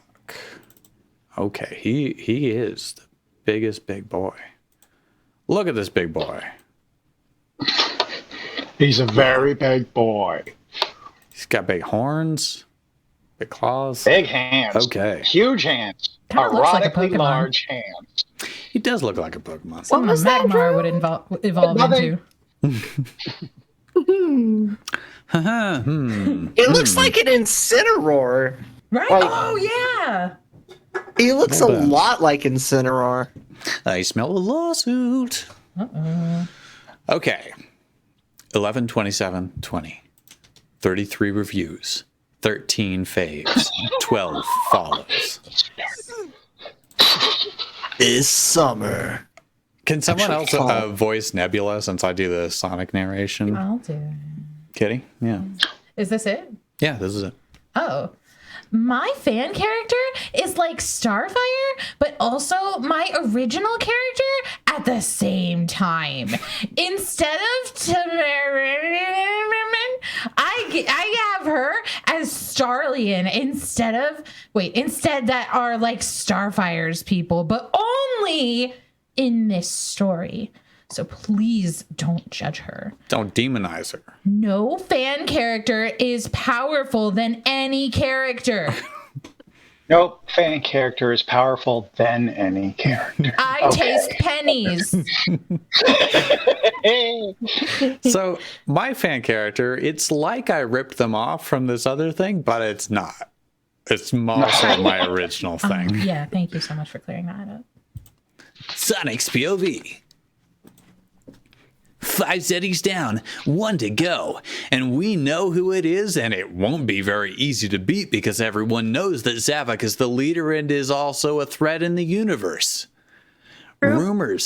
Okay, he is the biggest big boy. Look at this big boy. He's a very big boy. He's got big horns, big claws. Big hands. Okay. Huge hands. Kinda looks like a Erotically Pokemon. large hands. He does look like a Pokemon. Something was that, Magmar Drew? would evolve Nothing. into. It looks like an Incineroar. Right? Like- Oh, yeah. He looks a Well done. lot like Incineroar. I smell a lawsuit. Okay. 11/27/20. 33 reviews. 13 faves. 12 follows. Is summer. Can someone else Actually, fall. voice Nebula since I do the Sonic narration? I'll do it. Kitty? Yeah. Is this it? Yeah, this is it. Oh. My fan character is like Starfire, but also my original character at the same time. Instead of I have her as Starlian instead that are like Starfire's people, but only in this story. So please don't judge her. Don't demonize her. No fan character is powerful than any character. No fan character is powerful than any character. I taste pennies. So my fan character, it's like I ripped them off from this other thing, but it's not. It's also my original thing. Yeah, thank you so much for clearing that up. Sonic's POV. 5 settings down, 1 to go. And we know who it is, and it won't be very easy to beat because everyone knows that Zavok is the leader and is also a threat in the universe. Rumors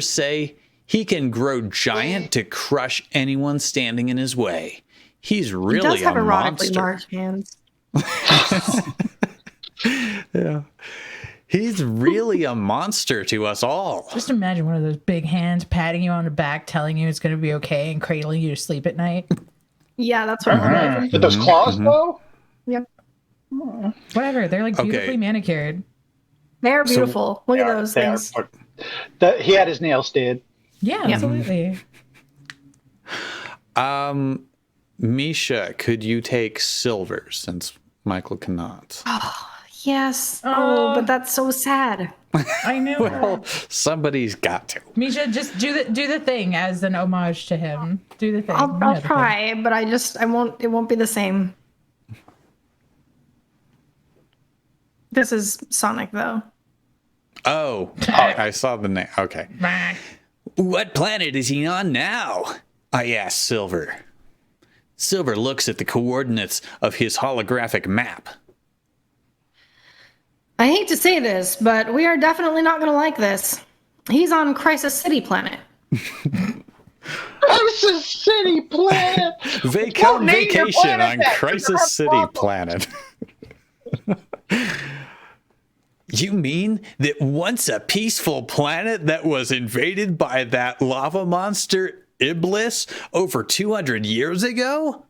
say he can grow giant to crush anyone standing in his way. He's He really does have a erotically monster. large hands. Yeah. He's really a monster to us all. Just imagine one of those big hands patting you on the back, telling you it's going to be okay, and cradling you to sleep at night. Yeah, that's what I'm imagining. With those claws, though? Yep. Whatever. They're like Okay. beautifully manicured. They're beautiful. Look at Yeah, those they are. things. He had his nails did. Yeah, absolutely. Misha, could you take silver since Michael cannot? Yes. Oh, but that's so sad. I know. Well, somebody's got to. Misha, just do the thing as an homage to him. Do the thing. You know I'll the thing. try, but I won't. It won't be the same. This is Sonic, though. Oh, I saw the name. Okay. Bah. What planet is he on now? I asked Silver. Silver looks at the coordinates of his holographic map. I hate to say this, but we are definitely not going to like this. He's on Crisis City Planet. Crisis City planet. Vacant name your vacation planet on that. Crisis City planet. You mean that once a peaceful planet that was invaded by that lava monster Iblis over 200 years ago?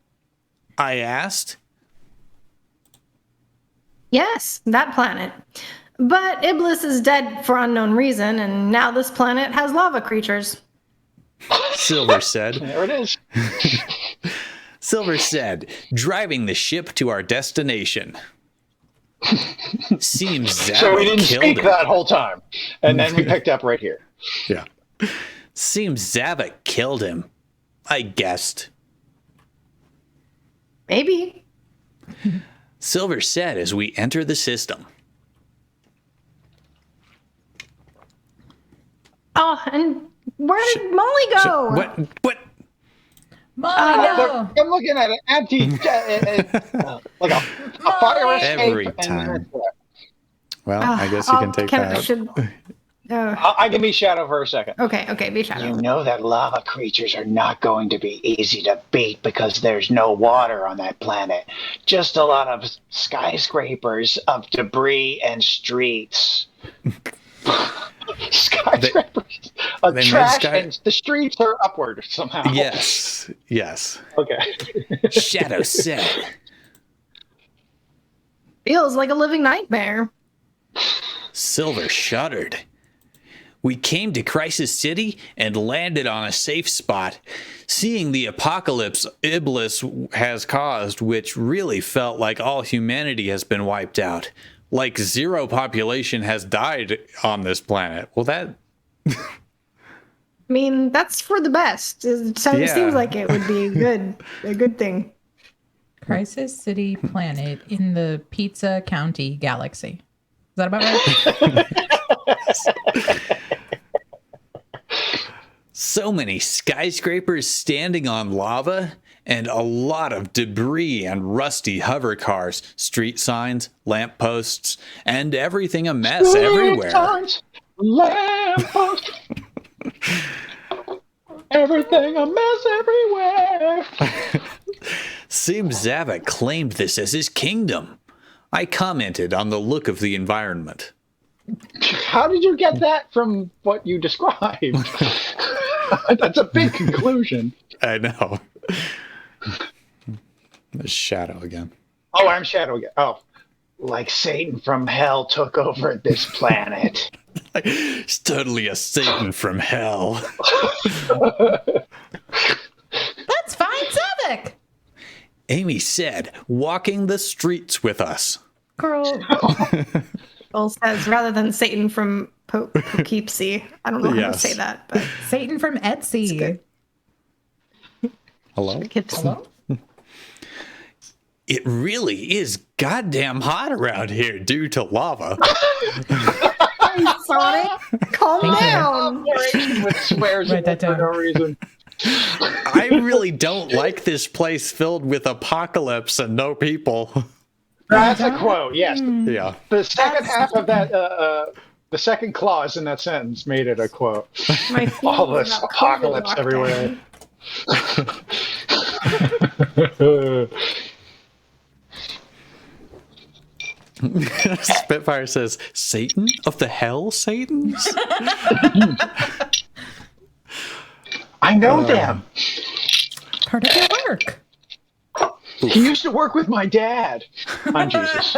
I asked. Yes, that planet. But Iblis is dead for unknown reason, and now this planet has lava creatures. Silver said. There it is. Silver said, driving the ship to our destination. Seems So we Zavik didn't killed speak him. that whole time. And then we picked up right here. Yeah. Seems Zavik killed him. I guessed. Maybe. Silver said as we enter the system. Oh, and where did Molly go? What? Molly, no. I'm looking at an empty, like a fire escape. Every and time. that's it. Well, I guess you can take that. I can be Shadow for a second. Okay, be Shadow. You know that lava creatures are not going to be easy to beat because there's no water on that planet. Just a lot of skyscrapers of debris and streets. Skyscrapers of they made trash and the streets are upward somehow. Yes. Okay. Shadow said. Feels like a living nightmare. Silver shuddered. We came to Crisis City and landed on a safe spot, seeing the apocalypse Iblis has caused, which really felt like all humanity has been wiped out. Like zero population has died on this planet. Well, that... I mean, that's for the best. It seems like it would be a good thing. Crisis City planet in the Pizza County galaxy. Is that about right? So many skyscrapers standing on lava and a lot of debris and rusty hover cars, street signs, lampposts, and everything a mess everywhere. Lampposts. Everything a mess everywhere. Seems Zavik claimed this as his kingdom. I commented on the look of the environment. How did you get that from what you described? That's a big conclusion. I know. There's Shadow again. Oh, I'm Shadow again. Oh, like Satan from hell took over this planet. It's totally a Satan from hell. That's fine, Zavik. Amy said, walking the streets with us. Girl. Bill says, rather than Satan from Poughkeepsie. I don't know how to say that, but Satan from Etsy. Hello? Hello? It really is goddamn hot around here due to lava. Sonic, calm down. With swears Write that for down. no reason. I really don't like this place filled with apocalypse and no people. That's a quote, yes. Yeah. The second half of that, the second clause in that sentence made it a quote. My All feelings this about apocalypse COVID everywhere. Spitfire says, Satan of the hell Satans? I know them. Part of your work. He used to work with my dad. I'm Jesus.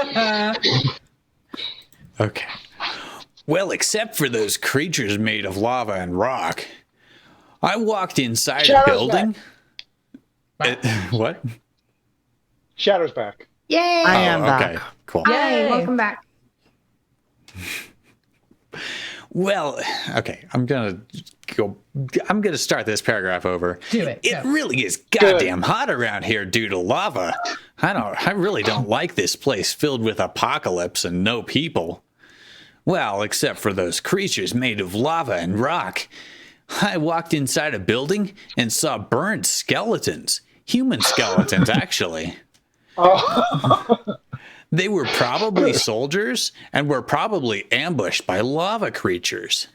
Okay. Well, except for those creatures made of lava and rock, I walked inside a Shadow's building. What? Shadow's back. Yay! I am okay, back. cool. Hi, Yay. welcome back. Well, okay, I'm gonna start this paragraph over. Do it. It Go. really is goddamn hot around here due to lava. I really don't like this place filled with apocalypse and no people. Well, except for those creatures made of lava and rock. I walked inside a building and saw burned skeletons. Human skeletons, actually. They were probably soldiers and were probably ambushed by lava creatures.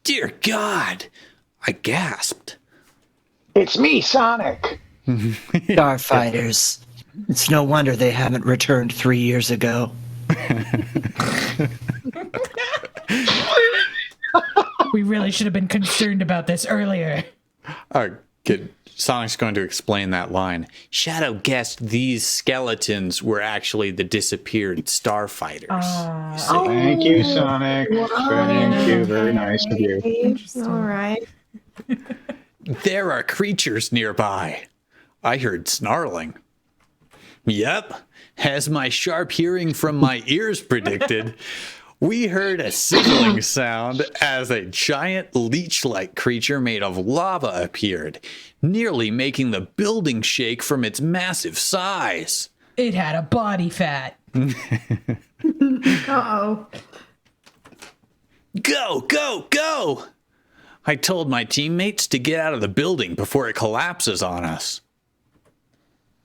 Dear God, I gasped. It's me, Sonic. Starfighters. It's no wonder they haven't returned 3 years ago. We really should have been concerned about this earlier. Sonic's going to explain that line. Shadow guessed these skeletons were actually the disappeared starfighters. Thank you, Sonic. Thank you. Very nice of you. Interesting. All right. There are creatures nearby. I heard snarling. Yep, as my sharp hearing from my ears predicted, we heard a sizzling sound as a giant leech-like creature made of lava appeared, nearly making the building shake from its massive size. It had a body fat. Uh-oh. Go, go, go! I told my teammates to get out of the building before it collapses on us.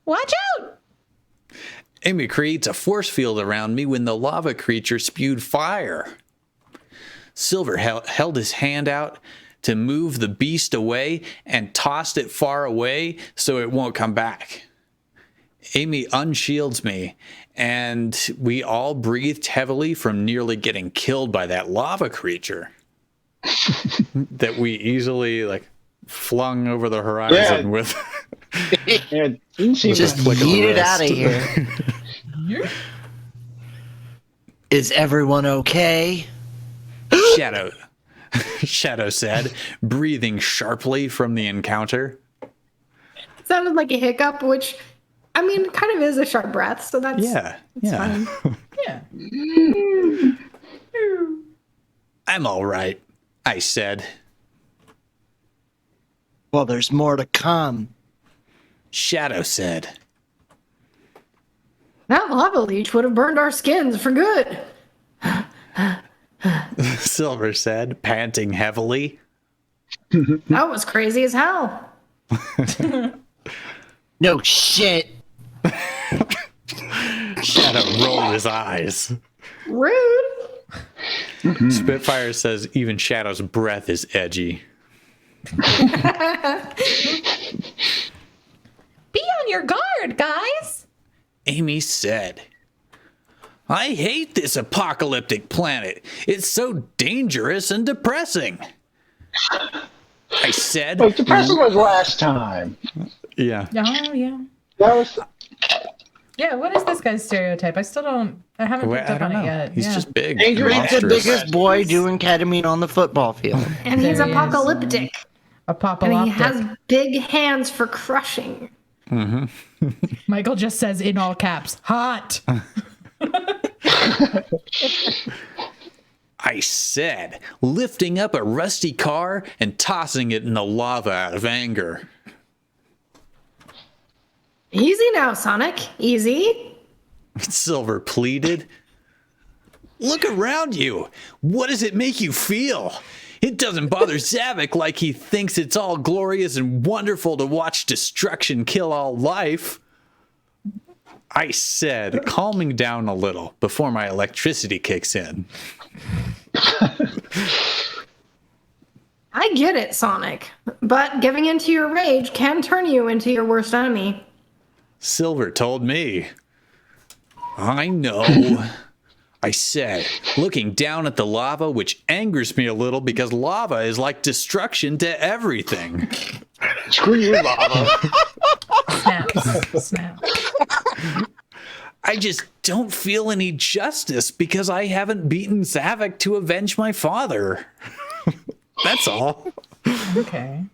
Watch out! Amy creates a force field around me when the lava creature spewed fire. Silver held his hand out to move the beast away and tossed it far away so it won't come back. Amy unshields me, and we all breathed heavily from nearly getting killed by that lava creature that we easily flung over the horizon with. Yeah, didn't seem Just to- yeet it out of here. Is everyone okay? Shadow said, breathing sharply from the encounter. It sounded like a hiccup, which, I mean, kind of is a sharp breath, so that's Yeah. fine. Yeah. I'm all right, I said. Well, there's more to come. Shadow said. That lava leech would have burned our skins for good. Silver said, panting heavily. That was crazy as hell. No shit. Shadow rolled his eyes. Rude. Spitfire says even Shadow's breath is edgy. Be on your guard, guys. Amy said, I hate this apocalyptic planet. It's so dangerous and depressing. I said. Wait, depressing was last time. Yeah. Oh, yeah. That was. Yeah, what is this guy's stereotype? I haven't Wait, picked I up don't on know. it yet. He's Yeah. just big. Dangerous. He's the monstrous. biggest boy doing ketamine on the football field. And he's There he is. apocalyptic. A And popoloptic. he has big hands for crushing. Michael just says in all caps, hot. I said, lifting up a rusty car and tossing it in the lava out of anger. Easy now, Sonic. Easy. Silver pleaded. Look around you. What does it make you feel? It doesn't bother Zavik like he thinks it's all glorious and wonderful to watch destruction kill all life. I said, calming down a little before my electricity kicks in. I get it, Sonic. But giving into your rage can turn you into your worst enemy. Silver told me. I know. I said, looking down at the lava, which angers me a little because lava is like destruction to everything. Screw you, lava. Snap. I just don't feel any justice because I haven't beaten Zavik to avenge my father. That's all. Okay.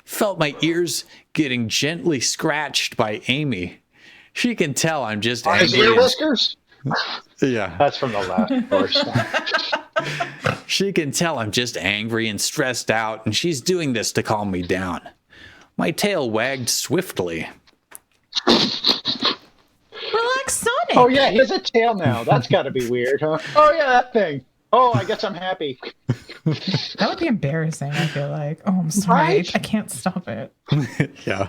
Felt my ears getting gently scratched by Amy. She can tell I'm just His angry. ear whiskers? Yeah. That's from the last verse. She can tell I'm just angry and stressed out, and she's doing this to calm me down. My tail wagged swiftly. Relax, Sonic. Oh, yeah, he has a tail now. That's got to be weird, huh? Oh, yeah, that thing. Oh, I guess I'm happy. That would be embarrassing, I feel like. Oh, I'm sorry. Right? I can't stop it. Yeah.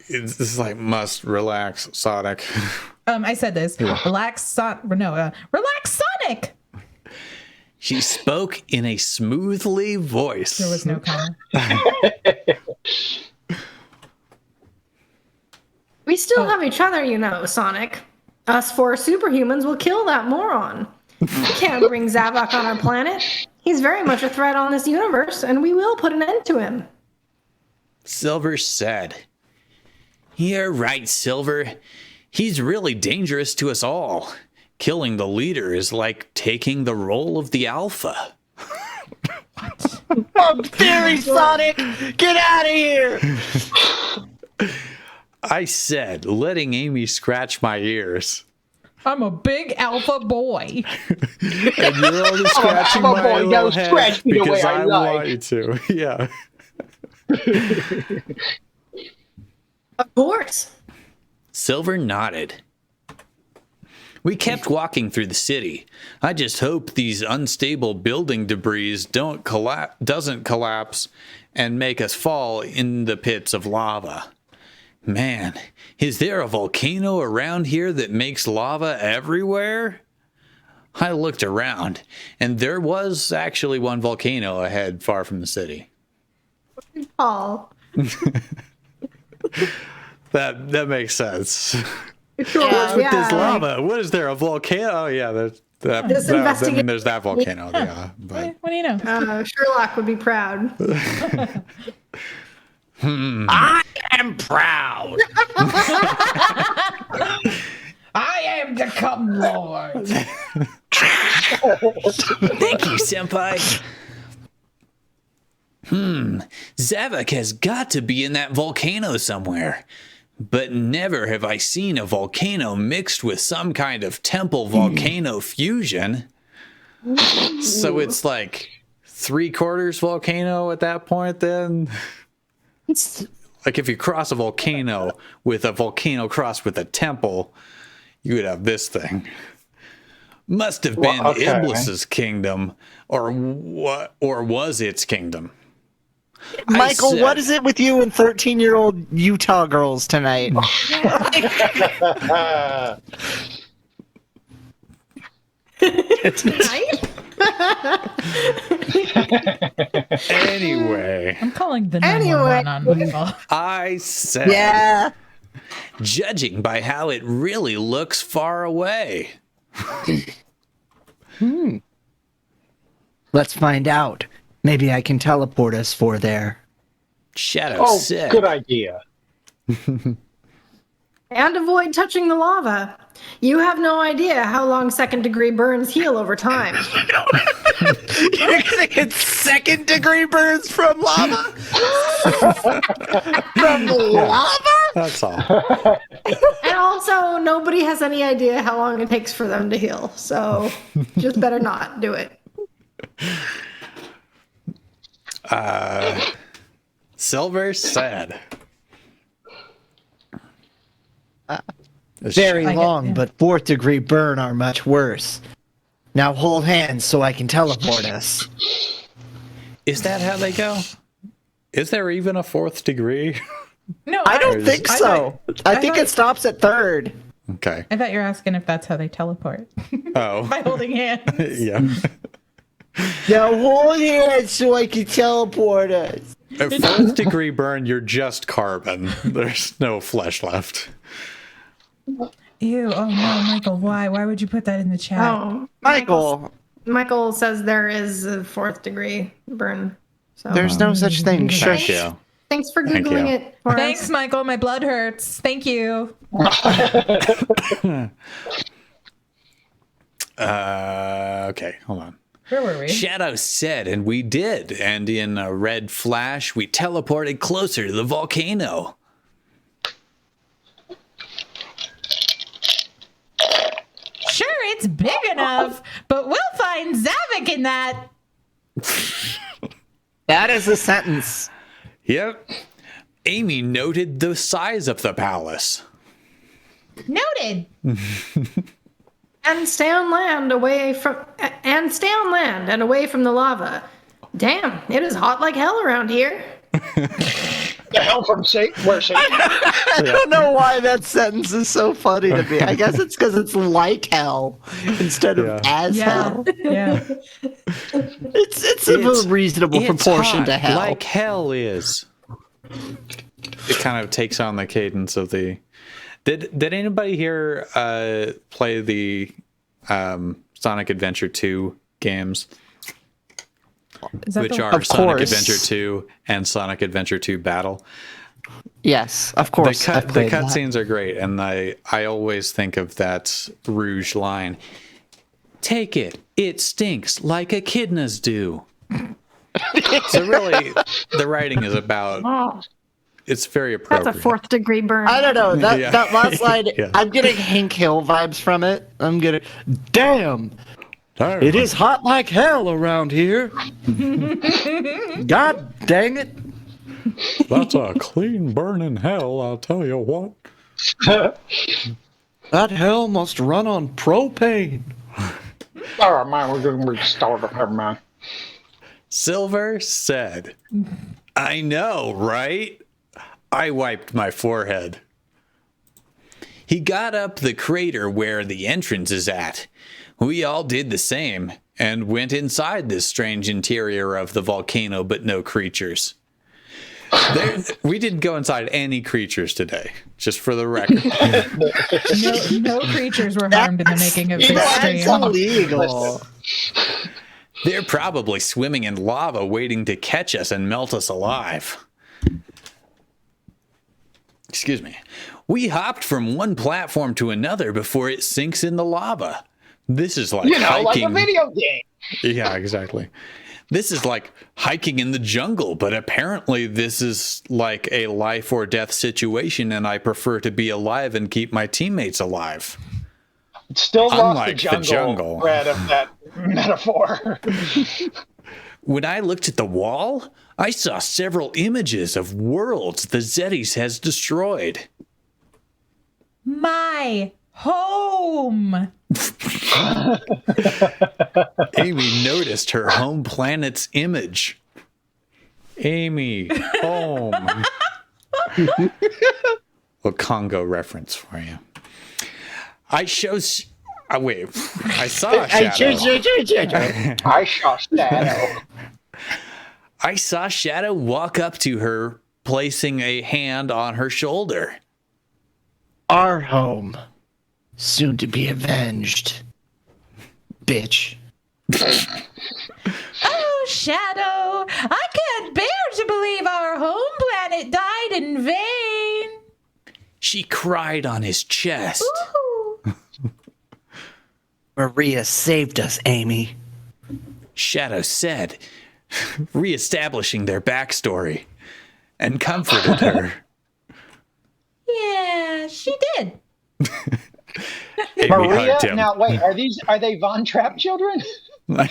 It's like, must relax, Sonic. I said this. Relax, Sonic. She spoke in a smoothly voice. There was no comma. We still have each other, you know, Sonic. Us four superhumans will kill that moron. We can't bring Zavok on our planet. He's very much a threat on this universe, and we will put an end to him. Silver said, "You're right, Silver. He's really dangerous to us all. Killing the leader is like taking the role of the alpha." Bug theory, Sonic! Get out of here! I said, letting Amy scratch my ears. I'm a big alpha boy. And you're only scratching I'm a my boy, little don't head scratch me the way because I I like. want you to. Yeah. Of course. Silver nodded. We kept walking through the city. I just hope these unstable building debris doesn't collapse and make us fall in the pits of lava. Man, is there a volcano around here that makes lava everywhere? I looked around, and there was actually one volcano ahead far from the city. Paul. That makes sense. Sure, What's with this yeah. lava? What is there, a volcano? Oh, yeah, This I mean, investigation- there's that volcano. Yeah, but What do you know? Sherlock would be proud. I am proud. I am the Cum Lord. thank you, Senpai. Zavok has got to be in that volcano somewhere. But never have I seen a volcano mixed with some kind of temple volcano fusion. So it's like 3/4 volcano at that point then? Like if you cross a volcano with a volcano crossed with a temple, you would have this thing. Must have been Well, okay. Iblis's kingdom, or what? Or was its kingdom? Michael, said- what is it with you and 13-year-old Utah girls tonight? Anyway, I'm calling the Anyway. 911 on Michael. I said, Yeah. judging by how it really looks far away. Let's find out. Maybe I can teleport us for there. Shadow Oh, said, good idea. And avoid touching the lava. You have no idea how long second-degree burns heal over time. You're gonna get second-degree burns from lava? From lava? that's all. And also, nobody has any idea how long it takes for them to heal. So just better not do it. Silver said, Very I get- long, yeah. but 4th-degree burn are much worse. Now hold hands so I can teleport us. Is that how they go? Is there even a 4th degree? No, I don't think I so. I think thought- it stops at 3rd. Okay. I thought you were asking if that's how they teleport. Oh, By holding hands. yeah. Now hold hands so I can teleport us. A 4th degree burn, you're just carbon. There's no flesh left. Ew, oh no, Michael, why? Why would you put that in the chat? Oh, Michael says there is a 4th-degree burn. So There's no such thing. Thank Shush. you. thanks for Thank googling you. it. For Thanks, us. Michael. My blood hurts. Thank you. Okay, hold on. Where were we? Shadow said, and we did. And in a red flash, we teleported closer to the volcano. Sure, it's big enough, but we'll find Zavok in that. That is a sentence. Yep. Amy noted the size of the palace. Noted. And stay on land and away from the lava. Damn, it is hot like hell around here. The hell from Satan? Where Satan? I don't know why that sentence is so funny to me. I guess it's because it's like hell instead of as hell. Yeah. It's a reasonable proportion hot, to hell. like hell is. It kind of takes on the cadence of the. Did anybody here play the Sonic Adventure 2 games? Which are Of Sonic course. Adventure 2 and Sonic Adventure 2 Battle. Yes, of course. The I've played that. cutscenes are great, and I always think of that Rouge line. Take it. It stinks like echidnas do. So really, the writing is about. It's very appropriate. That's a 4th degree burn. I don't know. That Yeah. that last line, Yeah. I'm getting Hank Hill vibes from it. I'm getting, damn, it is hot like hell around here. God dang it. That's a clean burning hell, I'll tell you what. That hell must run on propane. All right, man, we're going to restart it, man. Silver said, I know, right? I wiped my forehead. He got up the crater where the entrance is at. We all did the same and went inside this strange interior of the volcano, but no creatures. We didn't go inside any creatures today, just for the record. No creatures were harmed in the making of this That's stream. illegal. They're probably swimming in lava waiting to catch us and melt us alive. Excuse me. We hopped from one platform to another before it sinks in the lava. This is like Like hiking. a video game. Yeah, exactly. This is like hiking in the jungle, but apparently this is like a life or death situation, and I prefer to be alive and keep my teammates alive. Still lost Unlike the the jungle, jungle. thread of that metaphor. When I looked at the wall, I saw several images of worlds the Zetis has destroyed. My home. Amy noticed her home planet's image. Amy, home. A Congo reference for you. I saw a shadow. I saw Shadow. I saw Shadow walk up to her, placing a hand on her shoulder. Our home, soon to be avenged. Bitch. Oh, Shadow, I can't bear to believe our home planet died in vain. She cried on his chest. Ooh. Maria saved us, Amy. Shadow said, reestablishing their backstory, and comforted her. Yeah, she did. Amy Maria? hugged him. Now, wait, are they Von Trapp children? I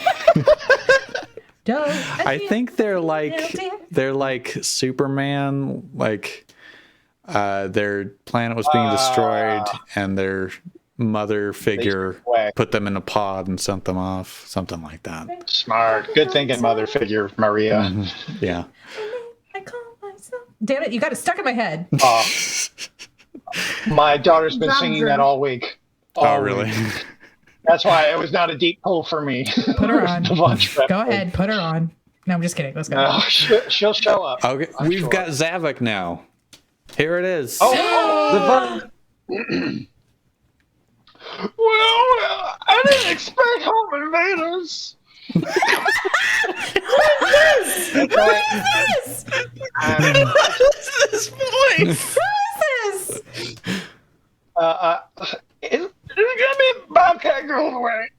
think they're like Superman, like their planet was being destroyed and their mother figure put them in a pod and sent them off, something like that. Smart. Good thinking, mother figure, Maria. Yeah. I call myself. Damn it, you got it stuck in my head. My daughter's been singing that all week. Oh, really? That's why it was not a deep pull for me. Put her on. The Von Trapp Go thing. ahead, put her on. No, I'm just kidding. Let's go. No, she'll show up. Okay, we've got Zavok now. Here it is. Well, I didn't expect home invaders. Who's this? This voice. Who is this? It's gonna be Bobcat Goldthwait.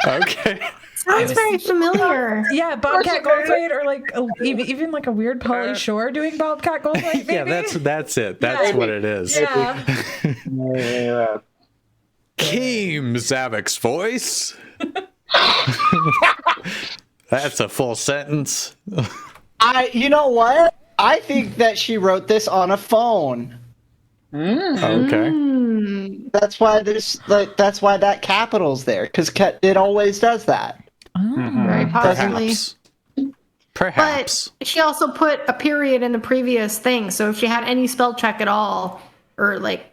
Okay. Sounds very familiar. Yeah, Bobcat Goldthwait, or like even like a weird Pauly Shore doing Bobcat Goldthwait. Maybe? Yeah, that's it. That's what it is. Yeah. Yeah. Came Zavok's voice. That's a full sentence. You know what? I think that she wrote this on a phone. Okay. That's why that's why that capital's there, because it always does that. Oh. Very possibly. Perhaps. Perhaps. But she also put a period in the previous thing, so if she had any spell check at all, or like,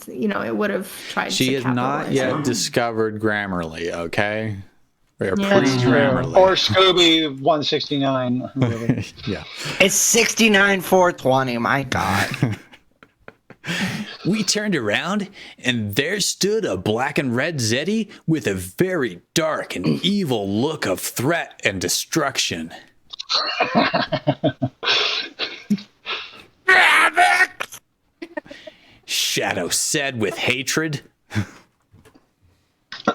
it would have tried. She to has not capitalize yet it. discovered Grammarly, okay? Or That's true. pre-Grammarly. Or Scooby 169. Yeah. It's 69,420. My God. We turned around, and there stood a black and red Zeddy with a very dark and evil look of threat and destruction. Shadow said with hatred.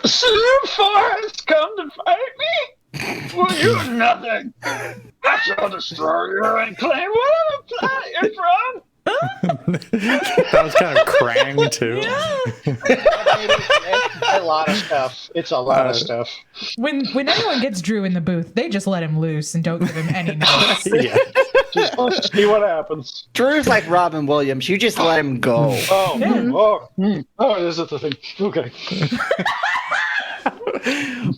Sir Forest, come to fight me? Will you nothing? I shall destroy you and claim whatever planet you're from. That was kind of Krang, too. It's a lot of stuff. It's a lot of stuff. When anyone gets Drew in the booth, they just let him loose and don't give him any notice. Yeah. Just let's see what happens. Drew's like Robin Williams. You just let him go. Oh, this is the thing. Okay.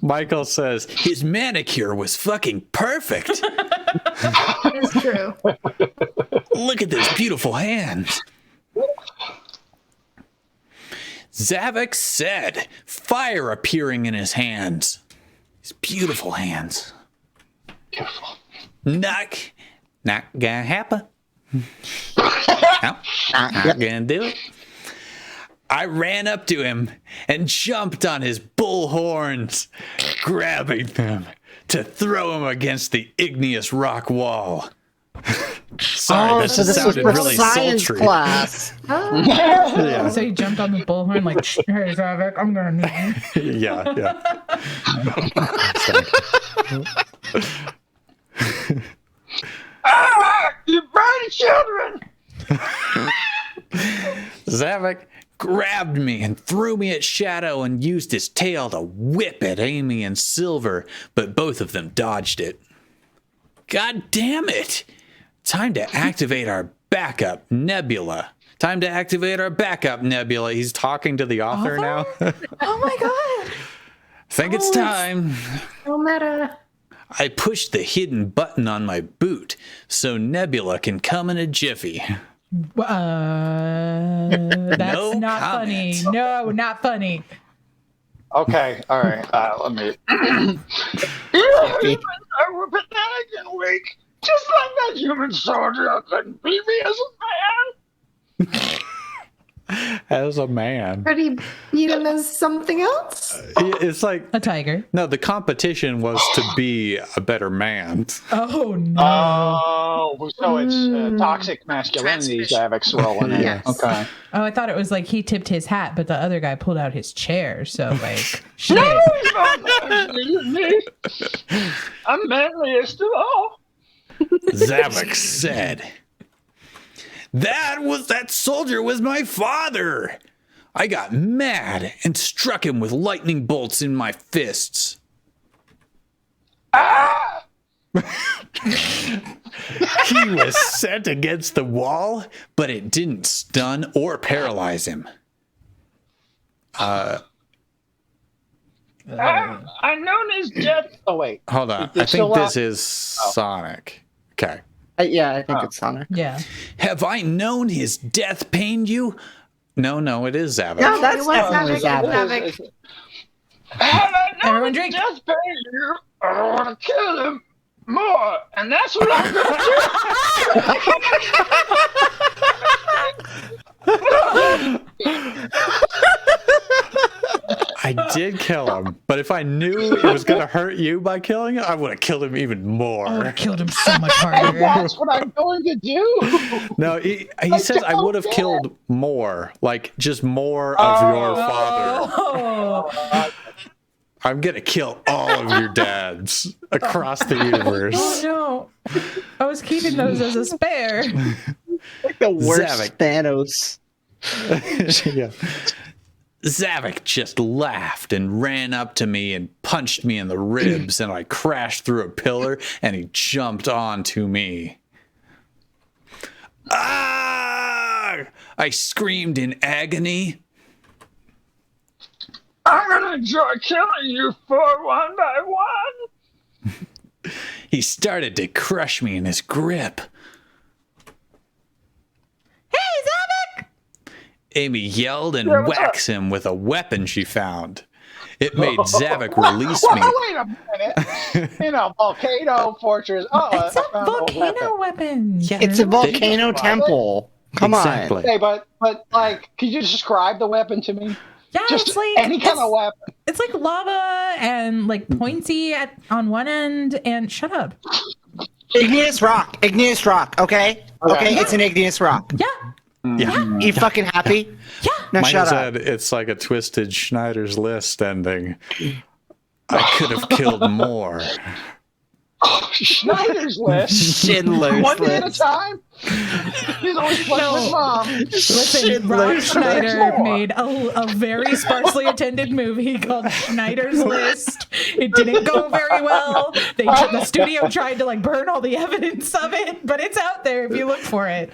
Michael says, his manicure was fucking perfect. It's true. Look at those beautiful hands. Zavik said, fire appearing in his hands. His beautiful hands. Beautiful. Not gonna happen. No, not gonna do it. I ran up to him and jumped on his bull horns, grabbing them to throw him against the igneous rock wall. Sorry, that so this was sounded for really science sultry. class. Yeah, So he jumped on the bullhorn like, hey, Zavik, I'm going to meet you. yeah. You burn children! Zavik grabbed me and threw me at Shadow and used his tail to whip at Amy and Silver, but both of them dodged it. God damn it! Time to activate our backup, Nebula. He's talking to the author now. Oh my God. Think it's time. No meta. I pushed the hidden button on my boot so Nebula can come in a jiffy. That's No not funny. comment. No, not funny. Okay, all right. Let me. You humans are pathetic and weak, just like that human soldier couldn't beat me as a man. As a man. Pretty beat him as something else. It's like, A tiger. no, the competition was to be a better man. Oh, no. Oh, so it's toxic masculinity Zavik's rolling in. Yes. Okay. Oh, I thought it was like he tipped his hat, but the other guy pulled out his chair. So, like, shit. No, he's not manlier than me. I'm manliest of all. Zavik said, that soldier was my father. I got mad and struck him with lightning bolts in my fists. Ah! He was sent against the wall, but it didn't stun or paralyze him. I known his death. Oh wait. Hold on. I think this is Sonic. Okay. Yeah, I think it's Sonic. Yeah. Have I known his death pained you? No, it is Zavik. No, that's It was definitely Zavik. Zavik. Have I known Everyone his drink. death pain you? I want to kill him more, and that's what I'm gonna I did kill him, but if I knew it was going to hurt you by killing him, I would have killed him even more. I would have killed him so much harder. That's what I'm going to do. No, he says I would have killed more, like just more of your father. Oh, I'm going to kill all of your dads across the universe. oh no. I was keeping those as a spare. Like the worst Zavik. Thanos. Yeah. Zavik just laughed and ran up to me and punched me in the ribs, and I crashed through a pillar, and he jumped onto me. Ah! I screamed in agony. I'm gonna enjoy killing you four one by one. He started to crush me in his grip. Hey, Zavik! Amy yelled and whacked him with a weapon she found. It made Zavik release me. Wait a minute. In a volcano fortress. Oh, It's a volcano weapon. Yeah, It's a volcano temple. Come Exactly. Okay, but like, could you describe the weapon to me? Yeah, Just it's like any kind of weapon. It's like lava and like pointy on one end. And shut up. Igneous rock. Okay. Okay. It's an igneous rock. Yeah. Yeah. You fucking happy? Yeah. Now Michael shut up. said it's like a twisted Schneider's List ending. I could have killed more. Schneider's List. Schindler's One day at a List. time. He's always playing with mom. Listen, Rob Schneider made a very sparsely attended movie called Schneider's List. It didn't go very well. The studio tried to like burn all the evidence of it, but it's out there if you look for it.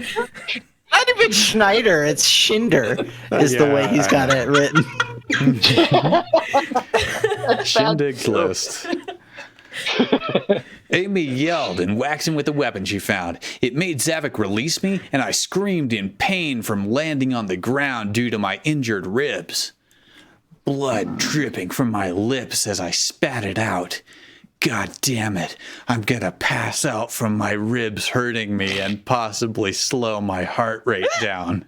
Not even Schneider, it's Schinder is the way he's got it written. Shindig's List. Amy yelled and whacked him with the weapon she found. It made Zavik release me, and I screamed in pain from landing on the ground due to my injured ribs. Blood dripping from my lips as I spat it out. God damn it, I'm gonna pass out from my ribs hurting me and possibly slow my heart rate down.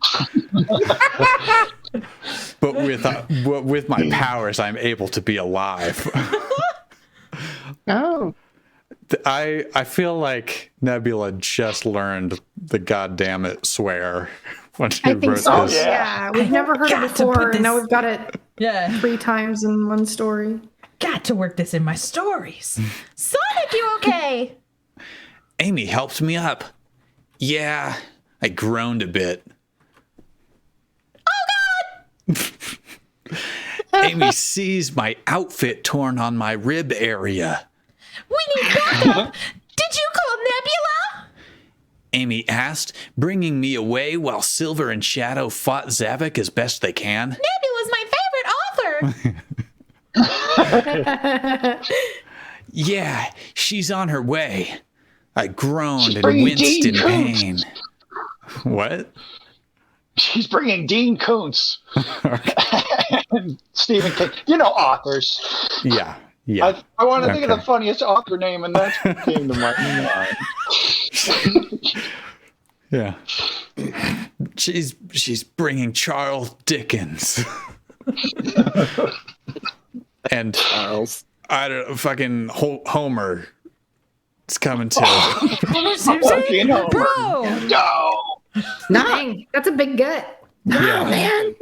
But with my powers, I'm able to be alive. Oh. I feel like Nebula just learned the goddamn it swear when she I think wrote so. this. Yeah, we've never heard it got to put before, and now this- we've got it Yeah. 3 times in one story. Got to work this in my stories. Sonic, you okay? Amy helped me up. Yeah, I groaned a bit. Oh God! Amy sees my outfit torn on my rib area. We need backup. Did you call Nebula? Amy asked, bringing me away while Silver and Shadow fought Zavik as best they can. Nebula's my favorite author. Yeah, she's on her way. I groaned She's and bringing winced Dean in Koontz. pain. What? She's bringing Dean Koontz. And Stephen King. You know authors. Yeah. Yeah. I want to think of Okay. the funniest author name, and that's what came to my mind. Yeah. She's bringing Charles Dickens. And Charles. I don't know, fucking Homer is coming too. Homer Simpson? Fucking Homer. Bro! No! Dang, that's a big gut. Yeah. Man.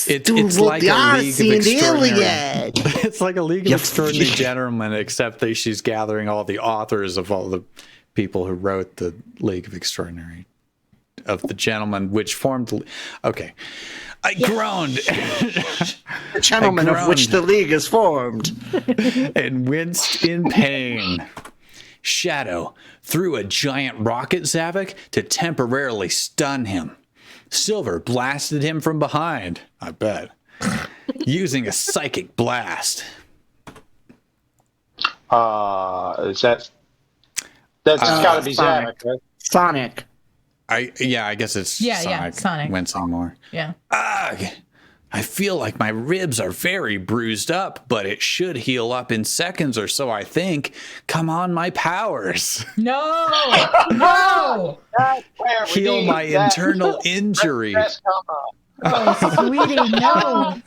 It's like a League of Extraordinary. Iliad. It's like a League of Yeah. Extraordinary Gentlemen, except that she's gathering all the authors of all the people who wrote the League of Extraordinary of the Gentlemen, which formed. Okay, I groaned The gentleman of which the groaned. league is formed. and winced in pain. Shadow threw a giant rock at Zavik to temporarily stun him. Silver blasted him from behind, I bet, using a psychic blast. Is that's got to be Sonic. Zanuck, right? Sonic. I guess it's Yeah, Sonic. wincing more. Yeah. Ugh! I feel like my ribs are very bruised up, but it should heal up in seconds or so, I think. Come on, my powers. No! No! That's where we Heal need my that internal injury. press comma. Oh, sweetie, no.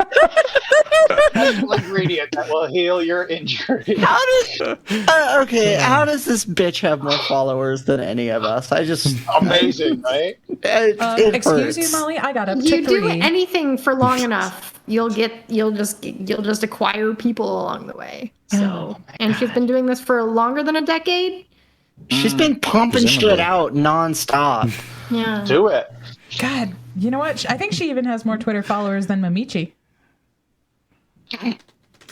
That's the ingredient that will heal your injury. How does this bitch have more followers than any of us? I just Amazing, right? it Excuse hurts. you, Molly. I got up to You do 3. anything for long enough, you'll just acquire people along the way. So, and she's been doing this for longer than a decade. She's been pumping Presumably. shit out nonstop. Yeah. Do it. God, you know what? I think she even has more Twitter followers than Mamichi.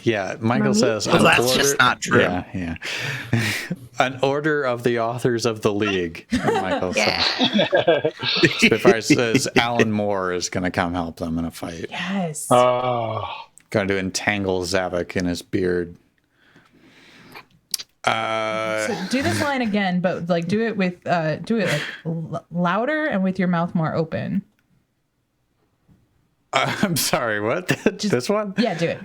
Yeah, Michael says. Well, an that's just not true. Yeah. An order of the authors of the league, Michael says. Spitfire says Alan Moore is going to come help them in a fight. Yes. Oh. Going to entangle Zavik in his beard. So do this line again, but like do it with louder and with your mouth more open. I'm sorry, what? This one? Yeah, do it.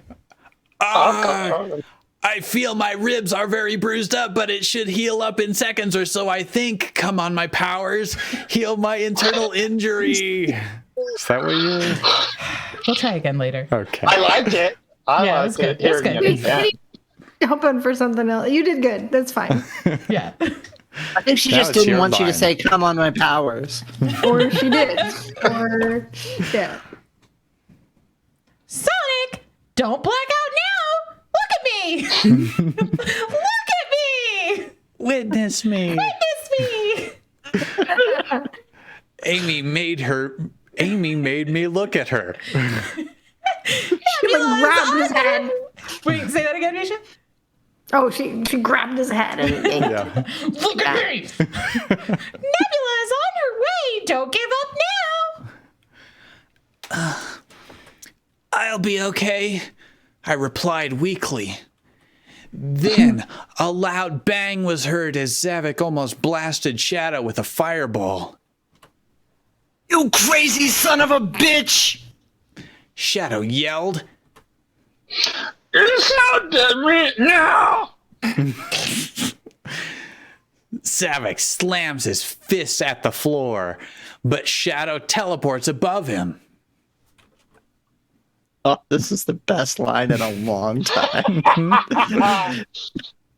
I feel my ribs are very bruised up, but it should heal up in seconds or so, I think. Come on, my powers. Heal my internal injury. Is that what you... We'll try again later. Okay. I liked it. Yeah, it was good. It was good. Hoping for something else. You did good. That's fine. Yeah. I think she That just was didn't your want you to line. say, "Come on, my powers." Or she did. Or yeah. Sonic, don't black out now. Look at me. Look at me. Witness me. Witness me. Amy made me look at her. She like grabbed his head. Wait, say that again, Misha. Oh, she grabbed his head and Yeah. Look at me. Nebula is on her way. Don't give up now. I'll be okay, I replied weakly. Then a loud bang was heard as Zavik almost blasted Shadow with a fireball. You crazy son of a bitch! Shadow yelled. It's not dead meat now. Zavik slams his fists at the floor, but Shadow teleports above him. Oh, this is the best line in a long time.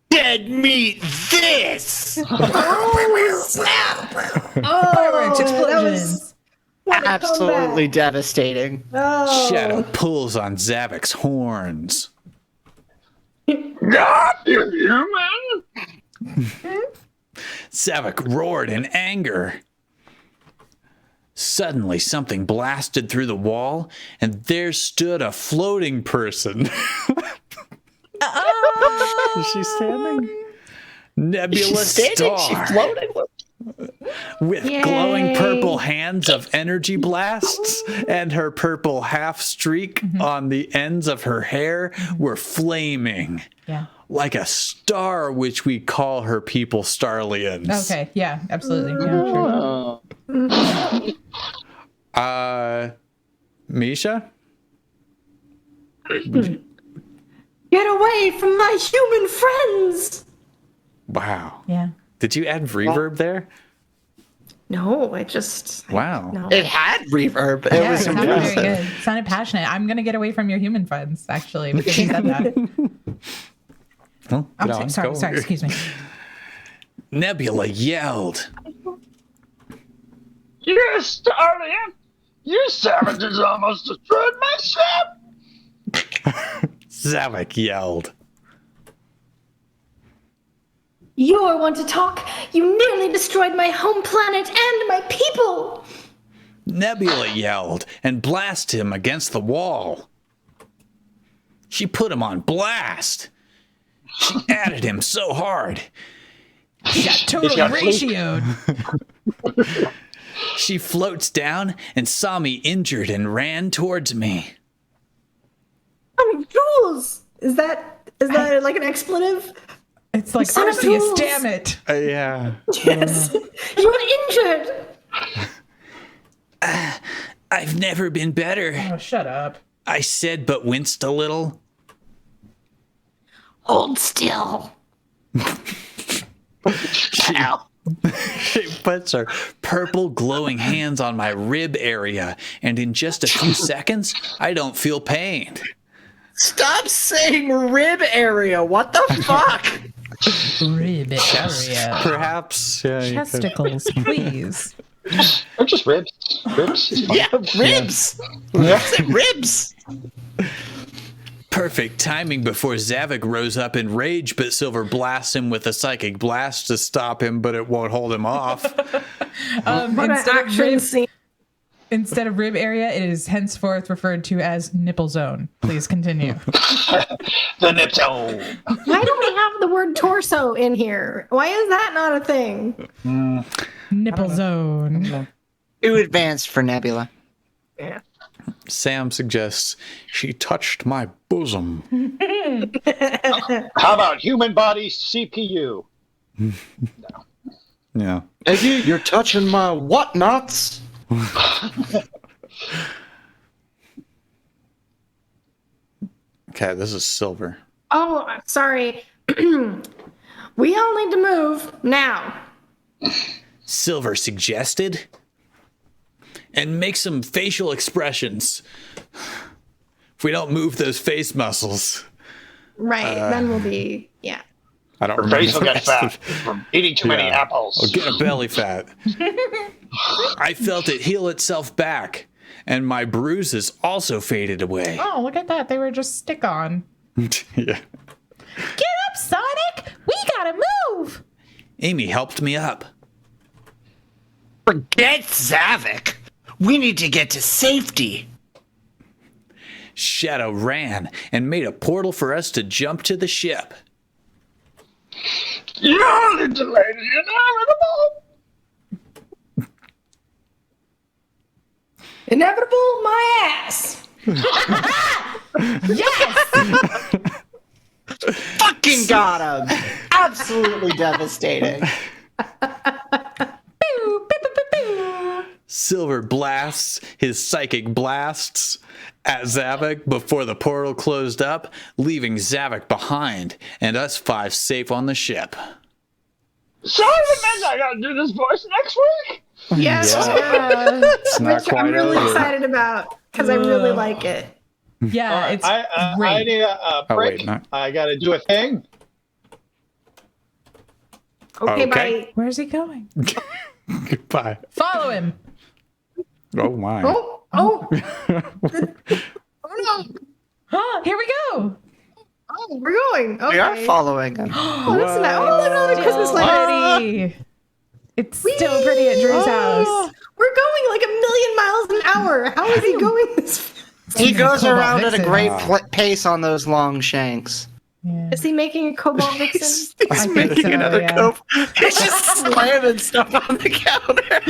Dead meat this! oh snap! Fireworks, Oh, explosions. Absolutely devastating. Oh. Shadow pulls on Zavik's horns. God, you human. Zavik roared in anger. Suddenly, something blasted through the wall, and there stood a floating person. Is she standing? Nebula Star. She's floating. With glowing purple hands of energy blasts, and her purple half streak on the ends of her hair were flaming. Yeah. Like a star, which we call her people Starlians. Okay. Yeah. Absolutely. Yeah. Sure. Misha? Get away from my human friends! Wow. Yeah. Did you add reverb there? No, I just. Wow. No. It had reverb. It Yeah, was it sounded impressive. very good. It sounded passionate. I'm gonna get away from your human friends, actually, because you said that. Well, I'm get on, sorry, go. sorry, excuse me. Nebula yelled. You Starlian! You savages almost destroyed my ship! Zavik yelled. You're one to talk. You nearly destroyed my home planet and my people. Nebula yelled and blasted him against the wall. She put him on blast. She added him so hard. He got totally got ratioed. She floats down and saw me injured and ran towards me. Oh, Jules! Is that like an expletive? It's like Son of Arceus, fools. damn it. Yeah. Yes. You're injured. I've never been better, Oh, shut up. I said, but winced a little. Hold still. She puts her purple glowing hands on my rib area, and in just a few seconds, I don't feel pain. Stop saying rib area. What the fuck? Rib area. Perhaps, yeah. you could- Testicles, please. Or just ribs. Ribs is fine. Yeah, ribs. What's it, ribs? Perfect timing before Zavik rose up in rage, but Silver blasts him with a psychic blast to stop him, but it won't hold him off. What an action scene. Instead of rib area, it is henceforth referred to as nipple zone. Please continue. The nipple. Why don't we have the word torso in here? Why is that not a thing? Nipple zone. Too advanced for Nebula. Sam suggests she touched my bosom. How about human body CPU? Yeah. Iggy, you're touching my whatnots. Okay, this is Silver. Oh, sorry. We all need to move now. Silver suggested. And make some facial expressions. If we don't move those face muscles. Right. Then we'll be, yeah. I don't Her remember face will the get rest fat of- from eating too many Yeah. apples. I'll get a belly fat. I felt it heal itself back, and my bruises also faded away. Oh, look at that. They were just stick on. Yeah. Get up, Sonic. We gotta move. Amy helped me up. Forget Zavik. We need to get to safety. Shadow ran and made a portal for us to jump to the ship. You're delayed inevitable. Inevitable, my ass. Yes. Fucking got him. Absolutely devastating. Pew, pew, pew, pew, pew. Silver blasts his psychic blasts at Zavik before the portal closed up, leaving Zavik behind and us five safe on the ship. So that means I gotta do this voice next week? Yes. It's not Which quite I'm really over. excited about because I really like it. Yeah, it's I great. need a Oh, break. wait, not- I gotta do a thing. Okay, Okay. bye. Where's he going? Goodbye. Follow him. Oh my. Oh, no. Oh, here we go. Oh, we're going. Okay. We are following him. Oh, listen to that. Oh, look at all the Christmas lights. Pretty. It's still pretty at Drew's house. We're going like 1,000,000 miles an hour. How is he going this fast? He goes Cobalt around at a Vixen. great pace on those long shanks. Yeah. Is he making a cobalt vixen? He's I think making so, another yeah. cope. He's just slamming stuff on the counter.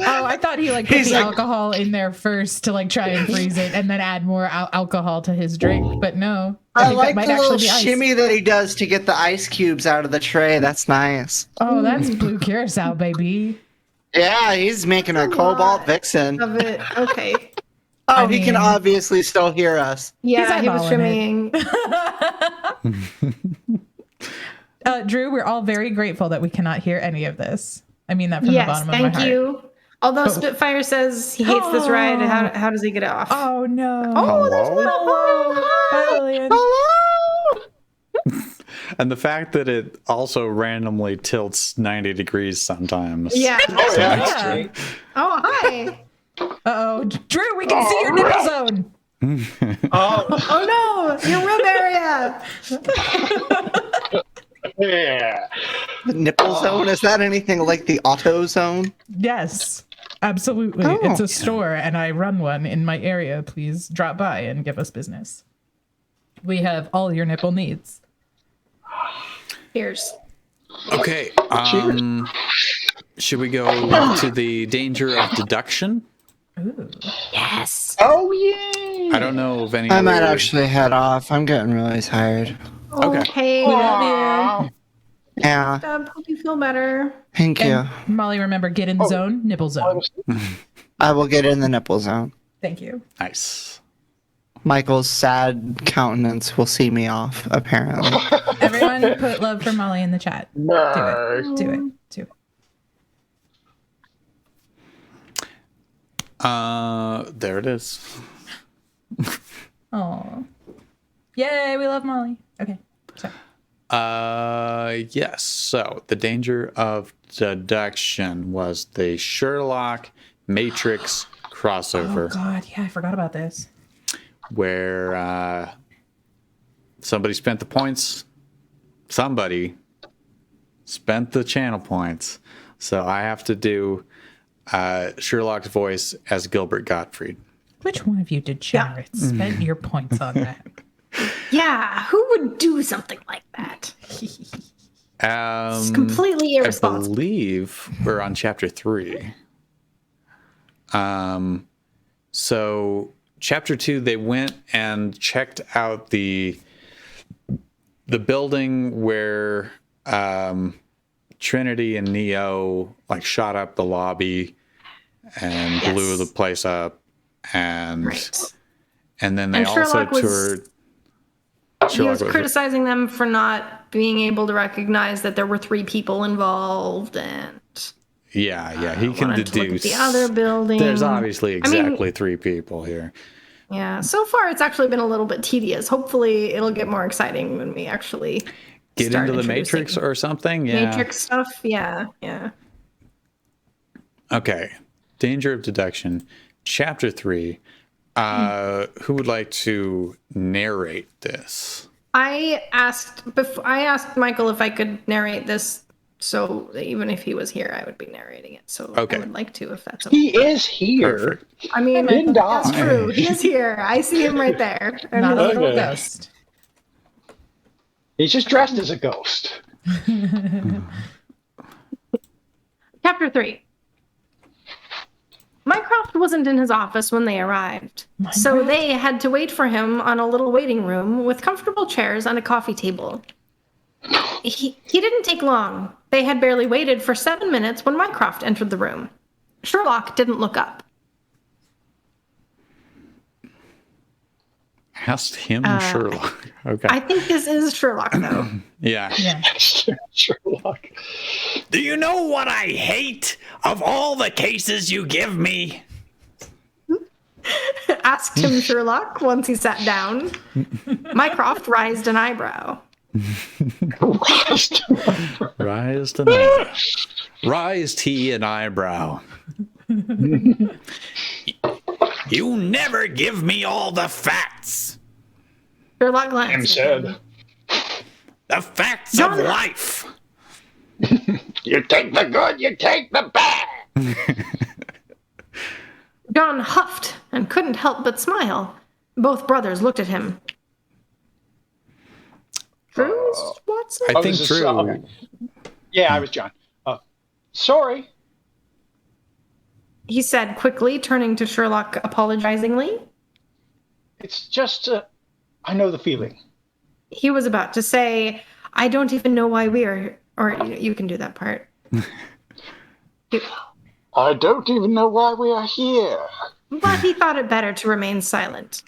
I thought he like put He's the like- alcohol in there first to like try and freeze it and then add more alcohol to his drink, but no. I think that like might the little actually be ice. shimmy that he does to get the ice cubes out of the tray. That's nice. Oh, that's blue curacao, baby. Yeah, he's making a cobalt vixen. Of it. Okay. Oh, I he can mean- obviously still hear us. Yeah, he was eyeballing shimmying. Drew, we're all very grateful that we cannot hear any of this. I mean that from the Yes, bottom of my thank heart. you. Although Spitfire says he hates this ride, how does he get it off? Oh no. Oh, there's a little Bye, Lillian. And the fact that it also randomly tilts 90 degrees sometimes. Yeah. Oh, yeah, that's Yeah. great. Oh, hi. Uh-oh. Drew, we can see your nipple zone. Oh, Oh no, your rib area. yeah. The nipple zone? Is that anything like the auto zone? Yes. Absolutely. Oh, It's a yeah. store and I run one in my area. Please drop by and give us business. We have all your nipple needs. Cheers. Okay. Should we go to the danger of deduction? Ooh. Yes. Oh, yeah. I don't know if any. I might other- actually head off. I'm getting really tired. Okay. Okay. Love Yeah, Hope you feel better. thank you. you. Molly, remember, get in the zone, nipple zone. I will get in the nipple zone. Thank you. Nice. Michael's sad countenance will see me off, apparently. Everyone put love for Molly in the chat. Do it. Do it. Do it. There it is. Oh. Yay, we love Molly. Okay. Sorry. Yes. So the danger of deduction was the Sherlock Matrix crossover, Oh god, yeah, I forgot about this. where somebody spent the points. Somebody spent the channel points, so I have to do Sherlock's voice as Gilbert Gottfried. Which one of you degenerates spent your points on that? Yeah, who would do something like that? It's completely I irresponsible. believe we're on chapter 3. So chapter 2, they went and checked out the the building where Trinity and Neo like shot up the lobby and blew the place up, and and then they And also Sherlock was- toured. He was criticizing them for not being able to recognize that there were 3 people involved, and Yeah, he can wanted to look at deduce the other building. There's obviously exactly 3 people here. Yeah, so far it's actually been a little bit tedious. Hopefully it'll get more exciting when we actually Get start into the introducing Matrix or something. Yeah. Matrix stuff. Yeah. Okay. Danger of Deduction, Chapter 3. Who would like to narrate this? I asked Michael if I could narrate this, so even if he was here, I would be narrating it. So Okay. I would like to, if that's okay. He is here. Perfect. I mean, Didn't that's die. true. He is here. I see him right there. Not a little Okay. ghost. He's just dressed as a ghost. Chapter 3. Mycroft wasn't in his office when they arrived, so they had to wait for him on a little waiting room with comfortable chairs and a coffee table. He didn't take long. They had barely waited for 7 minutes when Mycroft entered the room. Sherlock didn't look up. Asked him Sherlock. Okay. I think this is Sherlock, though. Yeah. Sherlock. Do you know what I hate of all the cases you give me? Asked him Sherlock once he sat down. Mycroft raised an eyebrow. Raised an eyebrow. Raised he an eyebrow. You never give me all the facts. Sherlock Him glanced. said. The facts John- of life. You take the good, you take the bad. John huffed and couldn't help but smile. Both brothers looked at him. True, Watson? I think this is- true. okay. Yeah, I was John. Sorry. He said quickly, turning to Sherlock apologizingly. It's just, I know the feeling. He was about to say, I don't even know why we are, or you can do that part. I don't even know why we are here. But he thought it better to remain silent.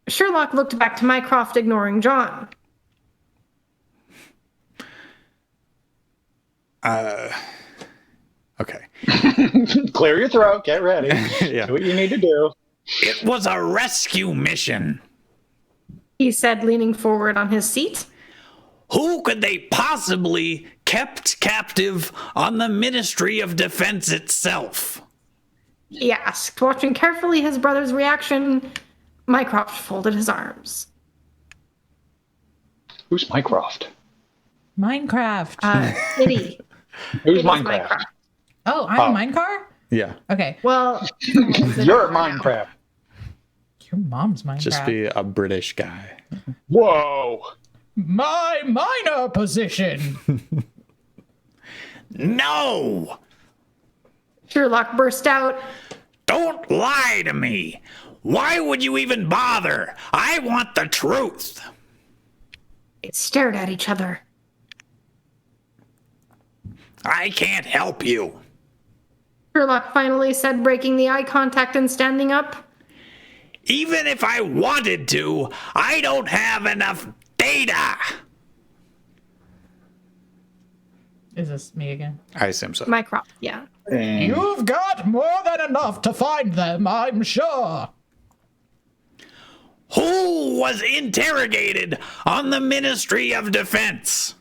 Sherlock looked back to Mycroft, ignoring John. Okay. Clear your throat. Get ready. Yeah. Do what you need to do. It was a rescue mission. He said, leaning forward on his seat. Who could they possibly kept captive on the Ministry of Defense itself? He asked, watching carefully his brother's reaction. Mycroft folded his arms. Who's Mycroft? Minecraft. Kitty. Who's It was Minecraft? Oh, I'm Minecraft? Yeah. Okay. Well, You're Minecraft. Your mom's Minecraft. Just be a British guy. Whoa. My minor position. No! Sherlock burst out. Don't lie to me! Why would you even bother? I want the truth! They stared at each other. I can't help you. Sherlock finally said, breaking the eye contact and standing up. Even if I wanted to, I don't have enough data. Is this me again? I assume so. Mycroft, yeah. You've got more than enough to find them, I'm sure. Who was interrogated on the Ministry of Defense?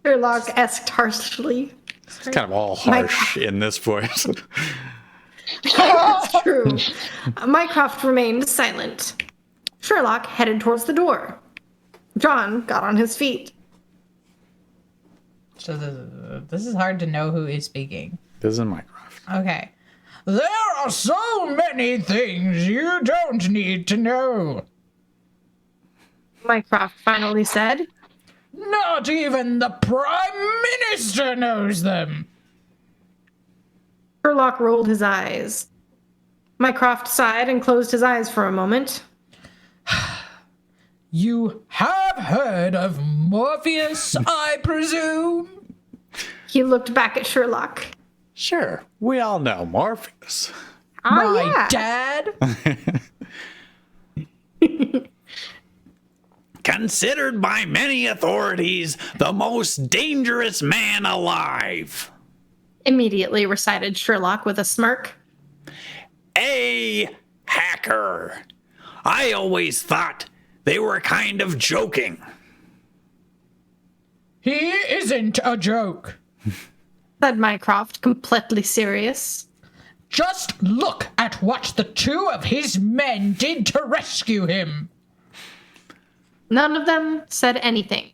Sherlock asked harshly. It's kind of all harsh in this voice. It's true. Mycroft remained silent. Sherlock headed towards the door. John got on his feet. So this is hard to know who is speaking. This is Minecraft. Okay. There are so many things you don't need to know. Mycroft finally said. Not even the Prime Minister knows them. Sherlock rolled his eyes. Mycroft sighed and closed his eyes for a moment. You have heard of Morpheus, I presume? He looked back at Sherlock. Sure, we all know Morpheus. My yeah. dad? Considered by many authorities the most dangerous man alive. Immediately recited Sherlock with a smirk. A hacker. I always thought they were kind of joking. He isn't a joke. Said Mycroft, completely serious. Just look at what the two of his men did to rescue him. None of them said anything.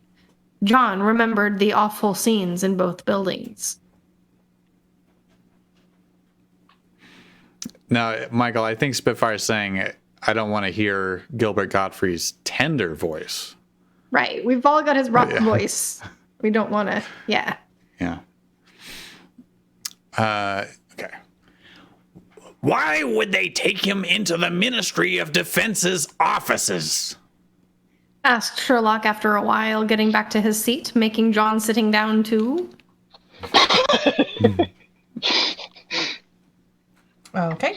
John remembered the awful scenes in both buildings. Now, Michael, I think Spitfire's saying, I don't want to hear Gilbert Gottfried's tender voice. Right. We've all got his rough voice. We don't want to. Yeah. Yeah. Okay. Why would they take him into the Ministry of Defense's offices? Asked Sherlock after a while, getting back to his seat, making John sitting down too. Okay.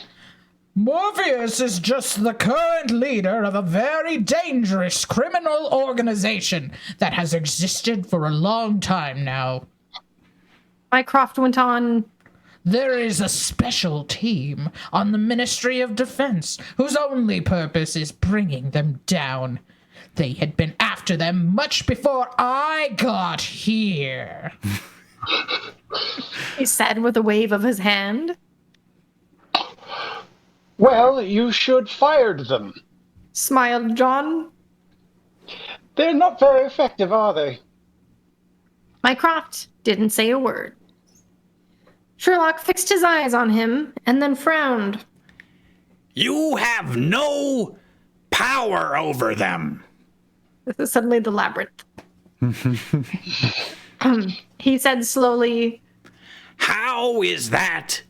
Morpheus is just the current leader of a very dangerous criminal organization that has existed for a long time now. Mycroft went on. There is a special team on the Ministry of Defense whose only purpose is bringing them down. They had been after them much before I got here. He said with a wave of his hand. Well, you should fired them. Smiled John. They're not very effective, are they? Mycroft didn't say a word. Sherlock fixed his eyes on him and then frowned. You have no power over them. This is suddenly the labyrinth. He said slowly, How is that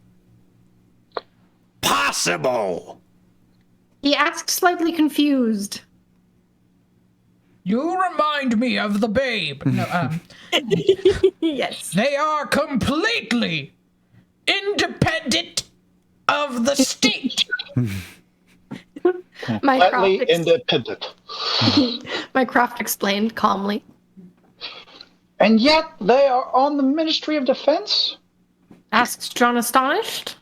possible? he asked slightly confused. You remind me of the babe. No, Yes. they are completely independent of the state. Slightly independent. Mycroft explained calmly. And yet they are on the Ministry of Defense? Asked John, astonished.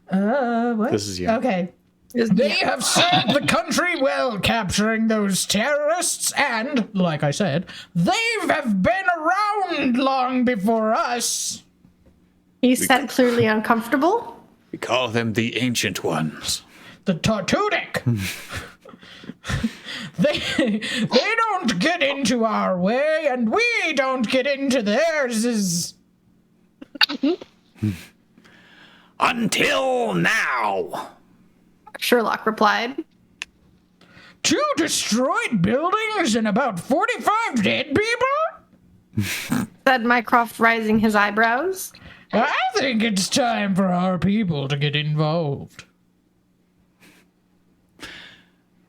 What? This is you. Okay. They have served the country well, capturing those terrorists, and, like I said, they have been around long before us. He said, clearly uncomfortable. We call them the Ancient Ones. The Tartudic. They don't get into our way, and we don't get into theirs. Until now. Sherlock replied. 2 destroyed buildings and about 45 dead people? Said Mycroft, raising his eyebrows. I think it's time for our people to get involved.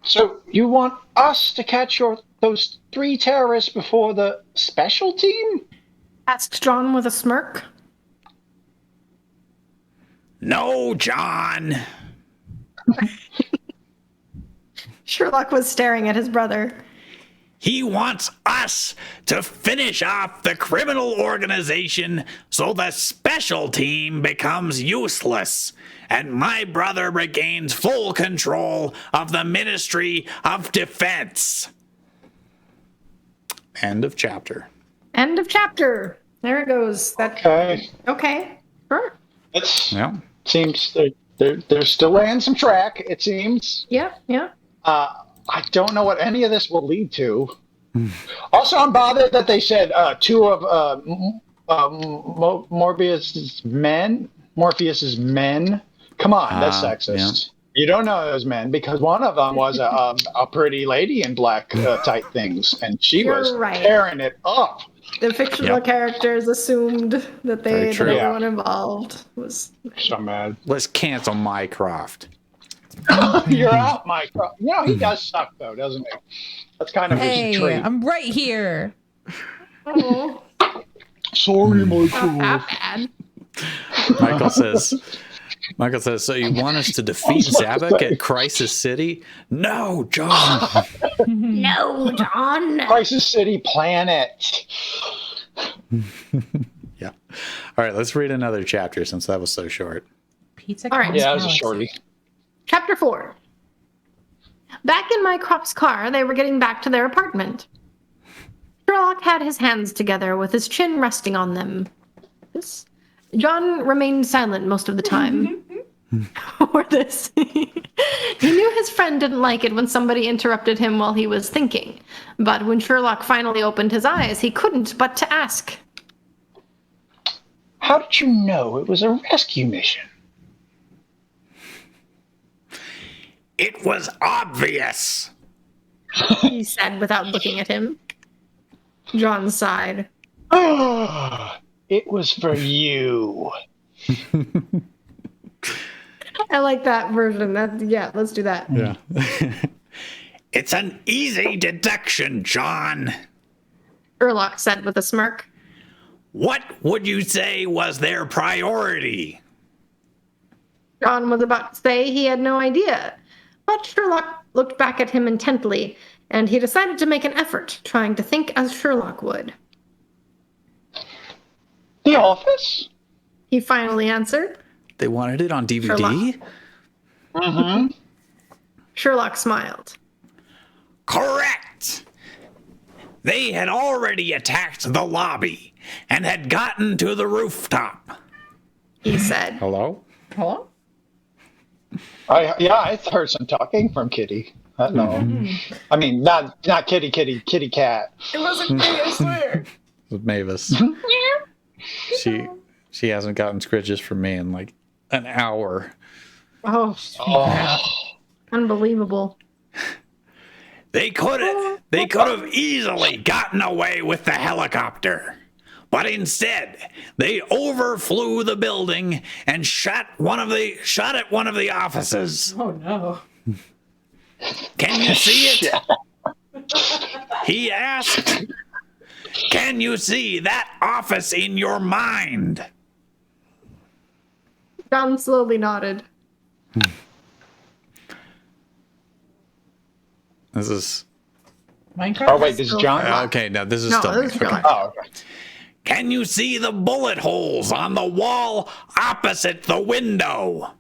So you want us to catch those 3 terrorists before the special team? Asked John with a smirk. No, John. Sherlock was staring at his brother. He wants us to finish off the criminal organization so the special team becomes useless and my brother regains full control of the Ministry of Defense. End of chapter. End of chapter. There it goes. Okay. Okay. Sure. Yeah. Seems they're still laying some track, it seems. Yeah. Yeah. I don't know what any of this will lead to. Also, I'm bothered that they said 2 of Morpheus's men. Come on, that's sexist. Yeah. You don't know those men because one of them was a pretty lady in black type things, and she You're was right. tearing it up. The fictional characters assumed that Very true. everyone involved was. So mad. Let's cancel Mycroft. You're out, Michael. You know, he does suck, though, doesn't he? That's kind of his trait. I'm right here. Oh, Sorry, not Michael. that bad. Michael says, so you want us to defeat Zabak at Crisis City? No, John. No, John. Crisis City Planet. Yeah. All right, let's read another chapter since that was so short. Pizza. All right. Yeah, that was a shorty. Chapter 4. Back in Mycrop's car, they were getting back to their apartment. Sherlock had his hands together with his chin resting on them. John remained silent most of the time. Or this. He knew his friend didn't like it when somebody interrupted him while he was thinking. But when Sherlock finally opened his eyes, he couldn't but to ask. How did you know it was a rescue mission? It was obvious. He said without looking at him. John sighed. It was for you. I like that version. Yeah, let's do that. Yeah. It's an easy deduction, John. Sherlock said with a smirk. What would you say was their priority? John was about to say he had no idea, but Sherlock looked back at him intently, and he decided to make an effort, trying to think as Sherlock would. The Office? He finally answered. They wanted it on DVD? Sherlock. Mm-hmm. Sherlock smiled. Correct. They had already attacked the lobby and had gotten to the rooftop. He said. Hello? Hello? I heard some talking from Kitty. No. I mean, not kitty cat. It wasn't me, I swear. With Mavis. She hasn't gotten scritches from me in like an hour. Oh, unbelievable. They could have easily gotten away with the helicopter. But instead, they overflew the building and shot at one of the offices. Oh no. Can you see it? He asked. Can you see that office in your mind? John slowly nodded. This is... Minecraft? Oh, wait, this is John? Okay, no, this is No, still... this is okay. John. Oh, okay. Can you see the bullet holes on the wall opposite the window?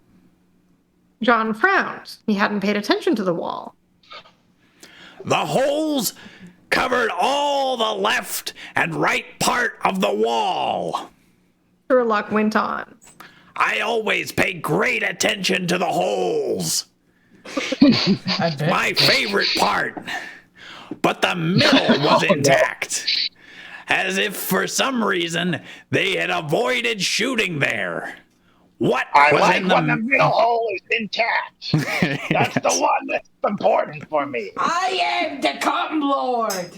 John frowned. He hadn't paid attention to the wall. The holes covered all the left and right part of the wall. Sherlock went on. I always pay great attention to the holes. I bet. My favorite part. But the middle was intact. As if for some reason they had avoided shooting there. What I was like in the... when the middle hole is intact. That's the one that's important for me. I am the Cotton Lord.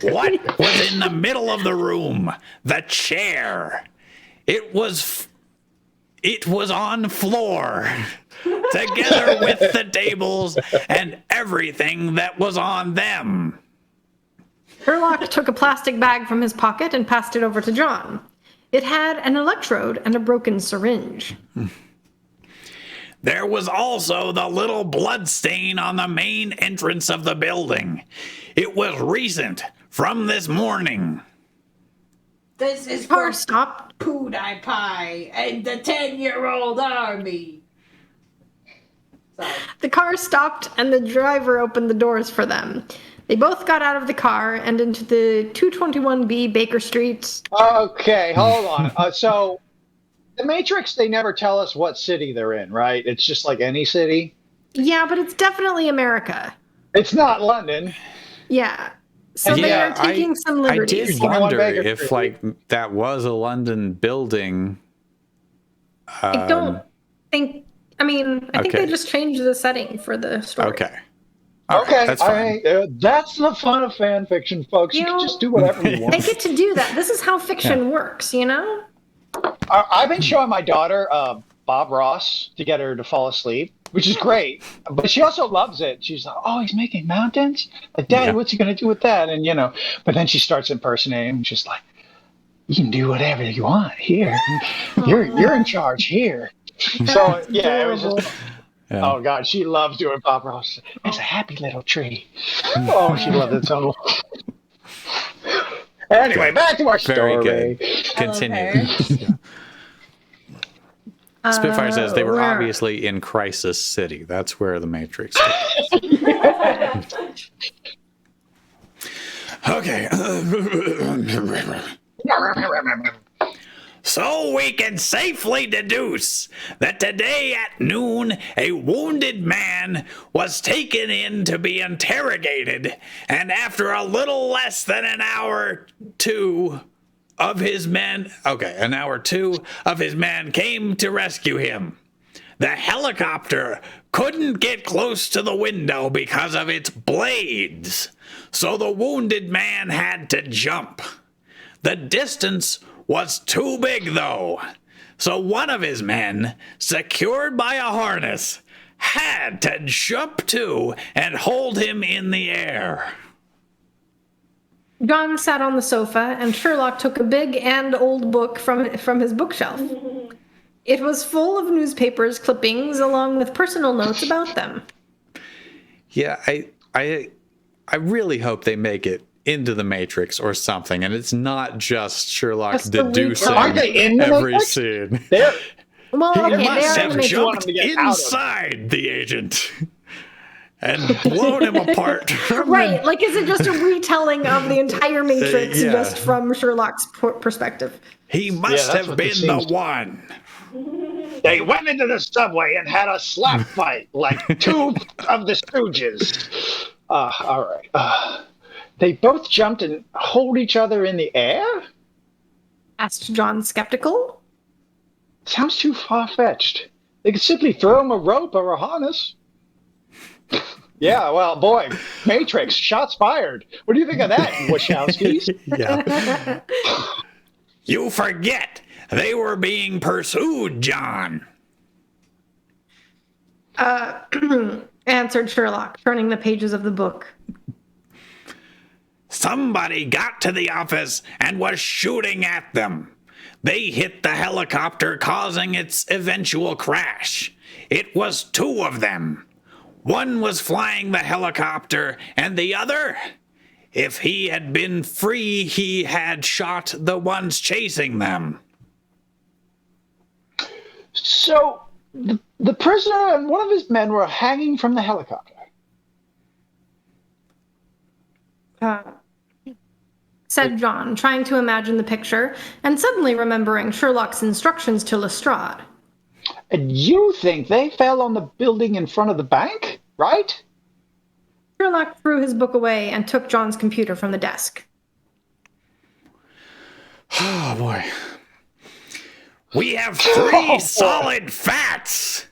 What was in the middle of the room? The chair. It was on floor, together with the tables and everything that was on them. Sherlock took a plastic bag from his pocket and passed it over to John. It had an electrode and a broken syringe. There was also the little blood stain on the main entrance of the building. It was recent, from this morning. This is Car for stopped. PewDiePie Pie and the 10-year-old army. Sorry. The car stopped and the driver opened the doors for them. They both got out of the car and into the 221B Baker Street. Okay, hold on. So, the Matrix, they never tell us what city they're in, right? It's just like any city. Yeah, but it's definitely America. It's not London. Yeah. So they are taking some I liberties. did wonder Baker if Street. like that was a London building. I don't think. I mean, I think okay. they just changed the setting for the story. Okay. All right, Okay, that's fine. that's the fun of fan fiction, folks. You can just do whatever you They want. get to do that. This is how fiction works, you know? I've been showing my daughter Bob Ross to get her to fall asleep, which is great. But she also loves it. She's like, "Oh, he's making mountains? Like, Daddy, what's he going to do with that?" And, but then she starts impersonating, just like, "You can do whatever you want here. You're in charge here." So, yeah, it was just... Yeah. Oh, God, she loves doing Bob Ross. It's a happy little tree. Oh, she loved it so. Anyway, back to our story. Very good. Continue. Spitfire says they were obviously in Crisis City. That's where the Matrix is. Okay. So we can safely deduce that today at noon, a wounded man was taken in to be interrogated, and after a little less than an hour, two of his men came to rescue him. The helicopter couldn't get close to the window because of its blades, so the wounded man had to jump. The distance was too big, though, so one of his men, secured by a harness, had to jump too and hold him in the air. John sat on the sofa, and Sherlock took a big and old book from his bookshelf. It was full of newspapers clippings along with personal notes about them. Yeah, I really hope they make it into the Matrix or something, and it's not just Sherlock deducing every scene. Well, he must have jumped inside the agent and blown him apart. Right, like is it just a retelling of the entire Matrix just from Sherlock's perspective? He must have been the one. They went into the subway and had a slap fight like two of the Stooges. All right. They both jumped and hold each other in the air? Asked John, skeptical. Sounds too far-fetched. They could simply throw him a rope or a harness. Yeah, well, boy, Matrix, shots fired. What do you think of that, Wachowskis? Yeah. You forget, they were being pursued, John. Answered Sherlock, turning the pages of the book. Somebody got to the office and was shooting at them. They hit the helicopter, causing its eventual crash. It was two of them. One was flying the helicopter, and the other, if he had been free, he had shot the ones chasing them. So, the prisoner and one of his men were hanging from the helicopter. Said John, trying to imagine the picture, and suddenly remembering Sherlock's instructions to Lestrade. And you think they fell on the building in front of the bank, right? Sherlock threw his book away and took John's computer from the desk. Oh, boy. We have three solid facts.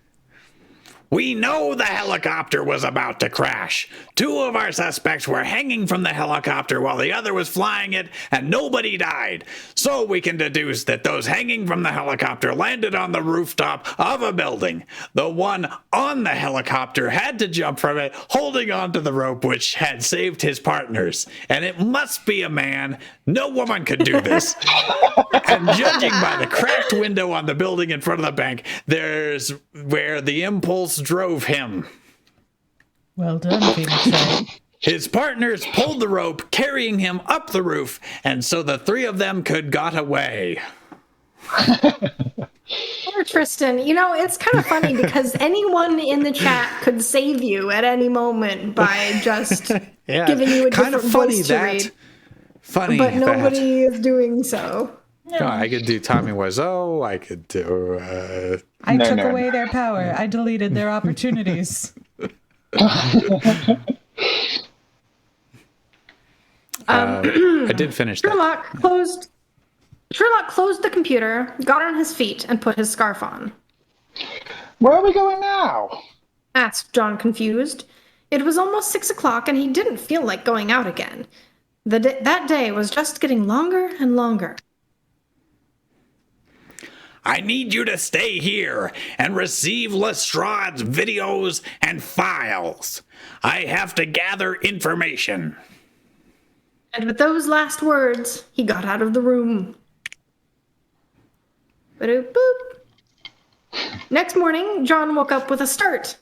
We know the helicopter was about to crash. Two of our suspects were hanging from the helicopter while the other was flying it, and nobody died. So we can deduce that those hanging from the helicopter landed on the rooftop of a building. The one on the helicopter had to jump from it, holding onto the rope which had saved his partners. And it must be a man. No woman could do this. And judging by the cracked window on the building in front of the bank, there's where the impulse drove him. Well done, Phoenix Wright. His partners pulled the rope, carrying him up the roof, and so the three of them could got away. Poor Tristan. You know, it's kind of funny because anyone in the chat could save you at any moment by just giving you a different voice to read. Funny, but nobody is doing so. No, I could do Tommy Wiseau. I could do. I took away their power. I deleted their opportunities. I did finish that. Sherlock closed the computer, got on his feet, and put his scarf on. Where are we going now? Asked John, confused. It was almost 6 o'clock, and he didn't feel like going out again. That day was just getting longer and longer. I need you to stay here and receive Lestrade's videos and files. I have to gather information. And with those last words, he got out of the room. Ba-doop boop. Next morning, John woke up with a start.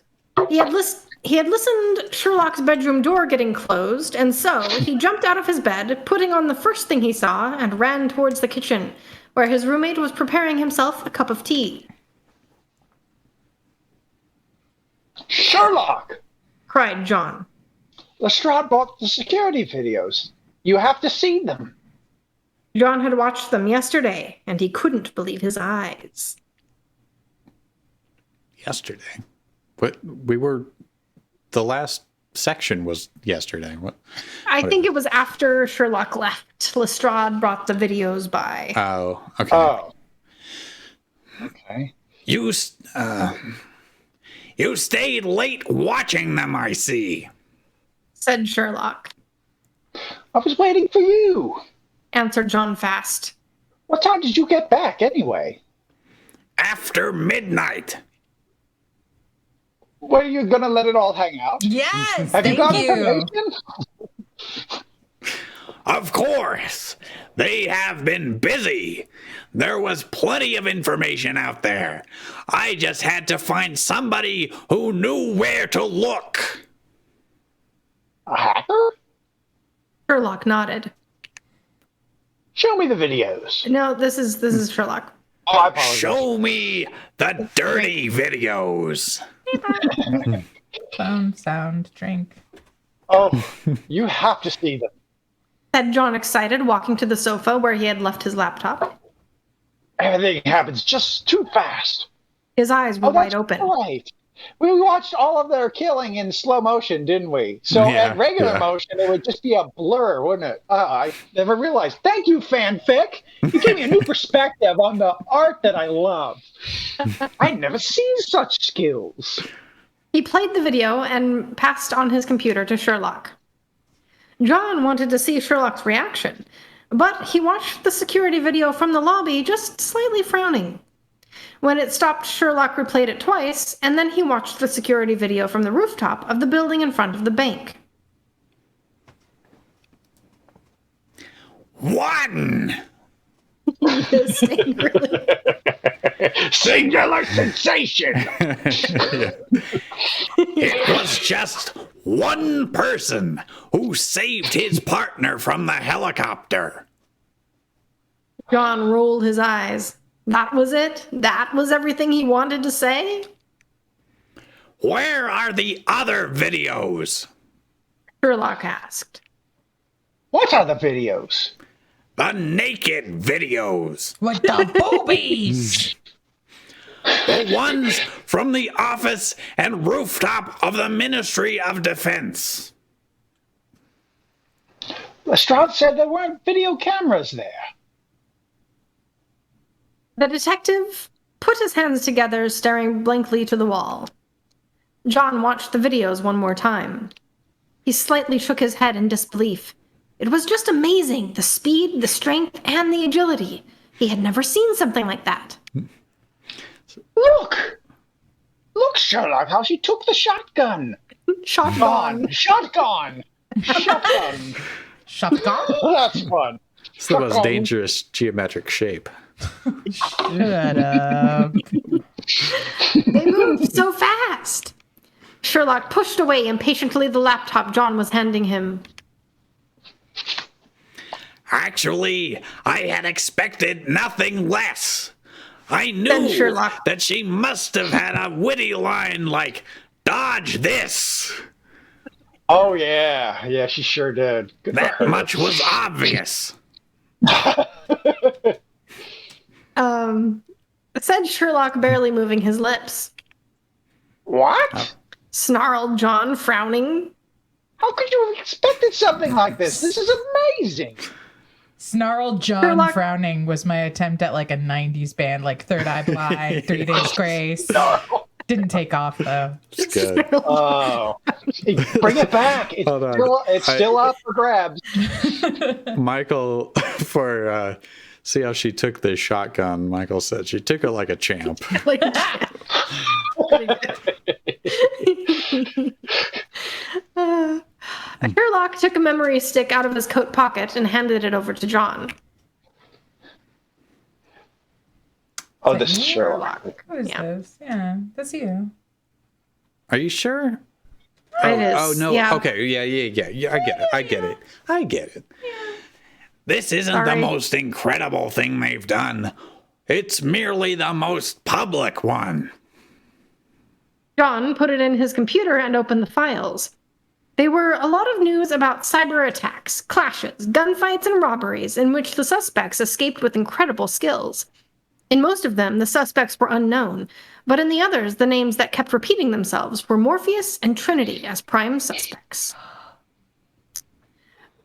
He had listened Sherlock's bedroom door getting closed, and so he jumped out of his bed, putting on the first thing he saw, and ran towards the kitchen, where his roommate was preparing himself a cup of tea. Sherlock! Cried John. Lestrade bought the security videos. You have to see them. John had watched them yesterday, and he couldn't believe his eyes. Yesterday? What? The last section was yesterday. What? I think it was after Sherlock left. Lestrade brought the videos by. Oh, okay. Oh. Okay. You stayed late watching them, I see. Said Sherlock. I was waiting for you. Answered John fast. What time did you get back, anyway? After midnight. Were you going to let it all hang out? Yes, Have you thank got you. information? Of course. They have been busy. There was plenty of information out there. I just had to find somebody who knew where to look. A hacker? Sherlock nodded. Show me the videos. No, this is Sherlock. Oh, I apologize. Show me the dirty videos. Sound, drink. Oh, you have to see them. Said John, excited, walking to the sofa where he had left his laptop. Everything happens just too fast. His eyes were wide that's open. Right. We watched all of their killing in slow motion, didn't we? So Yeah, at regular yeah. motion, it would just be a blur, wouldn't it? I never realized. Thank you, fanfic. You gave me a new perspective on the art that I love. I'd never seen such skills. He played the video and passed on his computer to Sherlock. John wanted to see Sherlock's reaction, but he watched the security video from the lobby just slightly frowning. When it stopped, Sherlock replayed it twice, and then he watched the security video from the rooftop of the building in front of the bank. One. Hissed angrily. Singular sensation. It was just one person who saved his partner from the helicopter. John rolled his eyes. That was it? That was everything he wanted to say? Where are the other videos? Sherlock asked. What are the videos? The naked videos. What the boobies? The ones from the office and rooftop of the Ministry of Defense. Lestrade said there weren't video cameras there. The detective put his hands together, staring blankly to the wall. John watched the videos one more time. He slightly shook his head in disbelief. It was just amazing, the speed, the strength, and the agility. He had never seen something like that. Look! Look, Sherlock, how she took the shotgun. Shotgun. Shotgun. Shotgun. Shotgun? That's fun. It's the most dangerous geometric shape. Shut up. They moved so fast. Sherlock pushed away impatiently the laptop John was handing him. Actually, I had expected nothing less. I Then knew Sherlock- that she must have had a witty line like, "Dodge this." Oh, yeah. Yeah, she sure did. Good for That her. much was obvious. Said Sherlock, barely moving his lips. What? Snarled John, frowning. How could you have expected something like this? This is amazing. Snarled John Sherlock- frowning was my attempt at like a 90s band, like Third Eye Blind, 3 Days Grace. Didn't take off though. It's good. Oh. Hey, bring it back. It's Hold on. still up for grabs. Michael, for See how she took this shotgun, Michael said. She took it like a champ. Like, Sherlock took a memory stick out of his coat pocket and handed it over to John. Oh, this is Sherlock. Who is this? Yeah, that's you. Are you sure? It is. Oh, no. Yeah. Okay. Yeah. I get it. This isn't the Sorry. most incredible thing they've done. It's merely the most public one. John put it in his computer and opened the files. They were a lot of news about cyber attacks, clashes, gunfights, and robberies in which the suspects escaped with incredible skills. In most of them, the suspects were unknown, but in the others, the names that kept repeating themselves were Morpheus and Trinity as prime suspects.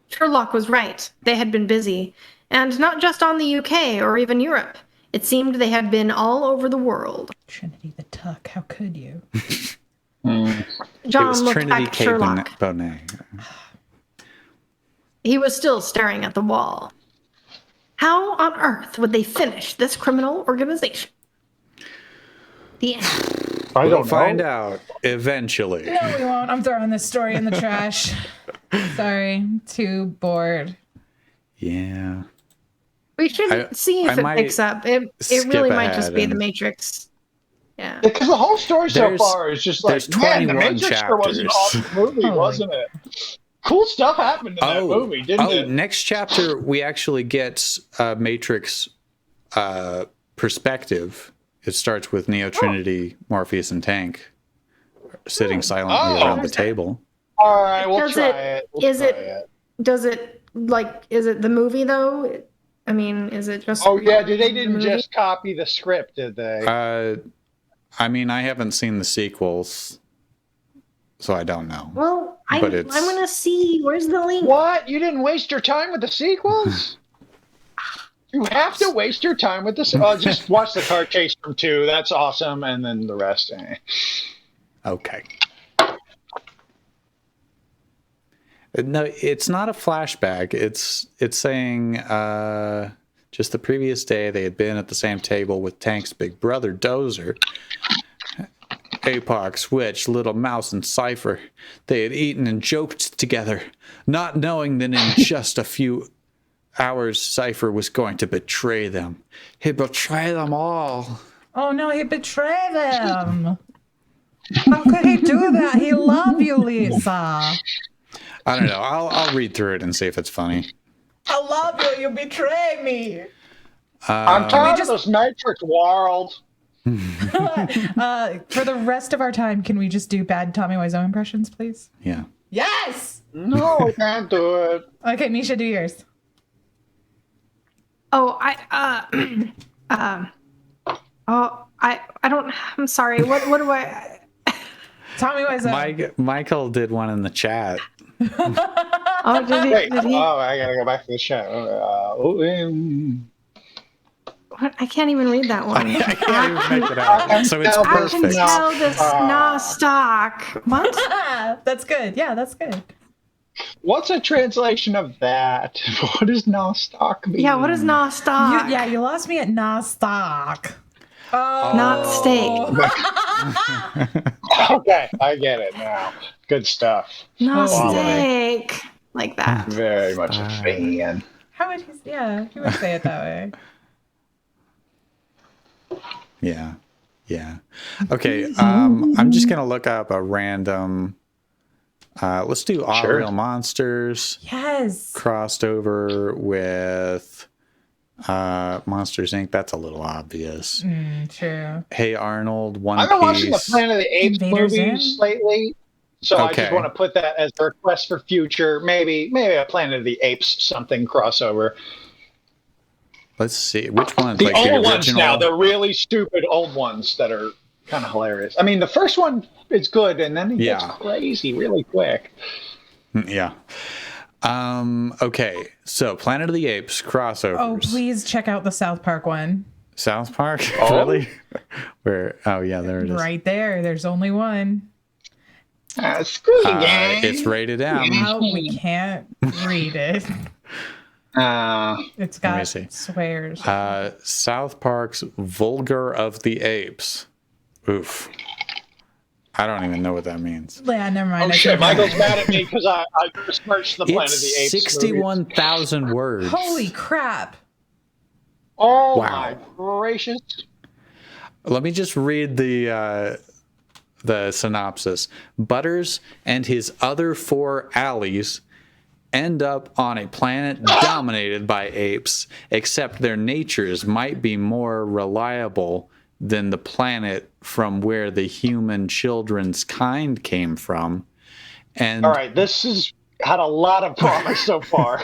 Sherlock was right. They had been busy, and not just on the UK or even Europe. It seemed they had been all over the world. Trinity the Tuck. How could you? It John was looked Trinity back at K. Sherlock. Bonet. He was still staring at the wall. How on earth would they finish this criminal organization? The end. I We'll don't find know. out eventually. No, we won't. I'm throwing this story in the trash. Sorry, too bored. Yeah. We should see if I it might picks up. It skip really might just ahead be the and- Matrix. Yeah. Because the whole story so There's- far is just like, there's man, the 21 Matrix sure was an chapters. awesome movie, Holy- wasn't it? Cool stuff happened in that movie, didn't it? Next chapter, we actually get Matrix perspective. It starts with Neo, Trinity, Morpheus, and Tank sitting silently around the table. All right, we'll Does try it- it. is it- Does it, like, is it the movie, though? I mean, is it just... Oh, yeah, they the didn't movie? just copy the script, did they? I mean, I haven't seen the sequels, so I don't know. Well, I'm But it's- going to see. Where's the link? What? You didn't waste your time with the sequels? You have to waste your time with this. Just watch the car chase from 2. That's awesome. And then the rest. Okay. No, it's not a flashback. It's saying just the previous day they had been at the same table with Tank's big brother Dozer, Apoc, Switch, Little Mouse, and Cypher. They had eaten and joked together, not knowing that in just a few hours Cypher was going to betray them. He'd betray them all. Oh no, he betrayed them. How could he do that? He loved you, Lisa. I don't know. I'll read through it and see if it's funny. I love you. You betray me. I'm tired of this Matrix world. For the rest of our time, can we just do bad Tommy Wiseau impressions, please? Yeah. Yes. No, I can't do it. Okay, Misha, do yours. Oh, I don't... I'm sorry. What do I... Tommy Wiseau. Michael did one in the chat. Oh, Wait, did he? I gotta go back to the chat. What? I can't even read that one. I can't even make it out. So it's I I can perfect. tell this stock. What? That's good. Yeah, that's good. What's a translation of that? What does Nostock mean? Yeah, what is not stock? You lost me at Nostock. Oh. Not steak. Okay, I get it now. Good stuff. Not Oh. steak. Like that. Very much a fan. How would he? Yeah, he would say it that way. Yeah. Okay. I'm just gonna look up a random. Let's do All Sure. Real Monsters Yes. crossed over with Monsters Inc. That's a little obvious. True. Hey Arnold, One I've been watching the Piece. Planet of the Apes Invaders movies Zim? lately, so I Okay. just want to put that as a request for future. Maybe a Planet of the Apes something crossover. Let's see which ones. The Like old the ones original. now, the really stupid old ones that are kind of hilarious. I mean, the first one is good, and then it gets Yeah. crazy really quick. Yeah. Okay. So Planet of the Apes crossovers. Oh, please check out the South Park one. South Park. Oh. Really? Where? Oh yeah, there it is. Right there. There's only one. Screw you, gang. It's rated M. Oh, we can't read it. It's Let me got see. swears. South Park's Vulgar of the Apes. Oof. I don't even know what that means. Yeah, never mind. Oh I shit, can't- Michael's mad at me because I besmirched the Planet of the It's Apes. 61,000 words. Holy crap. Oh Wow. my gracious. Let me just read the synopsis. Butters and his other 4 allies end up on a planet dominated by apes, except their natures might be more reliable than the planet from where the human children's kind came from. And All right, this has had a lot of promise so far.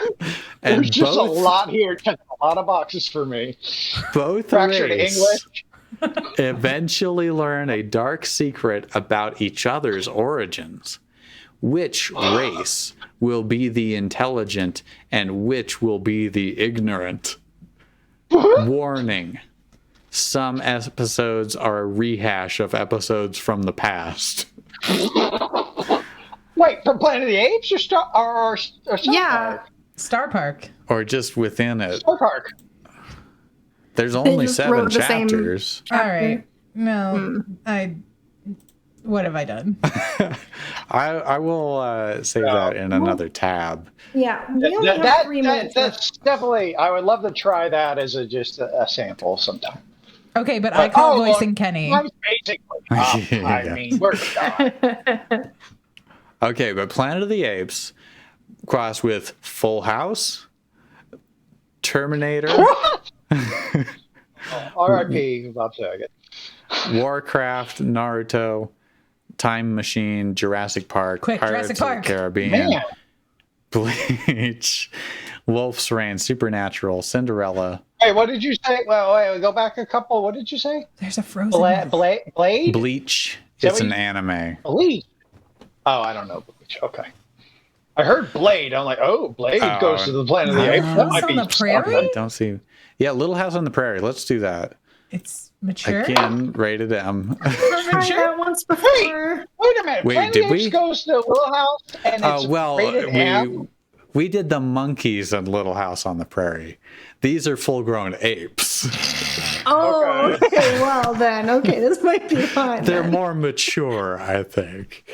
and There's just both, a lot here, checking a lot of boxes for me. both Fractured race English. eventually learn a dark secret about each other's origins. Which race will be the intelligent and which will be the ignorant? Warning. Some episodes are a rehash of episodes from the past. Wait, from Planet of the Apes or Star Yeah. Park? Star Park. Or just within it. Star Park. There's only just 7 wrote the same- chapters. All right. No, what have I done? I will save that in another tab. Yeah. We only have 3 minutes left. That's definitely. I would love to try that as just a sample sometime. Okay, but I call voicing Kenny. That's basically. I Yeah. mean, we're done. Okay, but Planet of the Apes crossed with Full House, Terminator, R.I.P. Bob Saget. Warcraft, Naruto, Time Machine, Jurassic Park, Quick, Pirates Jurassic of Park. the Caribbean, Man, Bleach, Wolf's Rain, Supernatural, Cinderella, hey, what did you say? Well, wait, go back a couple. What did you say? There's a frozen. Blade? Bleach. that It's what an you- anime. Bleach. Oh, I don't know Bleach. Okay. I heard Blade. I'm like, oh, Blade Oh, goes to the Planet of the yeah. Apes. That House might on be the Prairie? I don't see. Yeah, Little House on the Prairie. Let's do that. It's mature. Again, rated M. Tried that once before. Wait a minute. Wait, Planet did of the Apes we? goes to Little House and it's Well, rated M? we did the monkeys in Little House on the Prairie. These are full-grown apes. Oh, Okay. okay. Well, then. Okay, this might be fine. They're then. more mature, I think.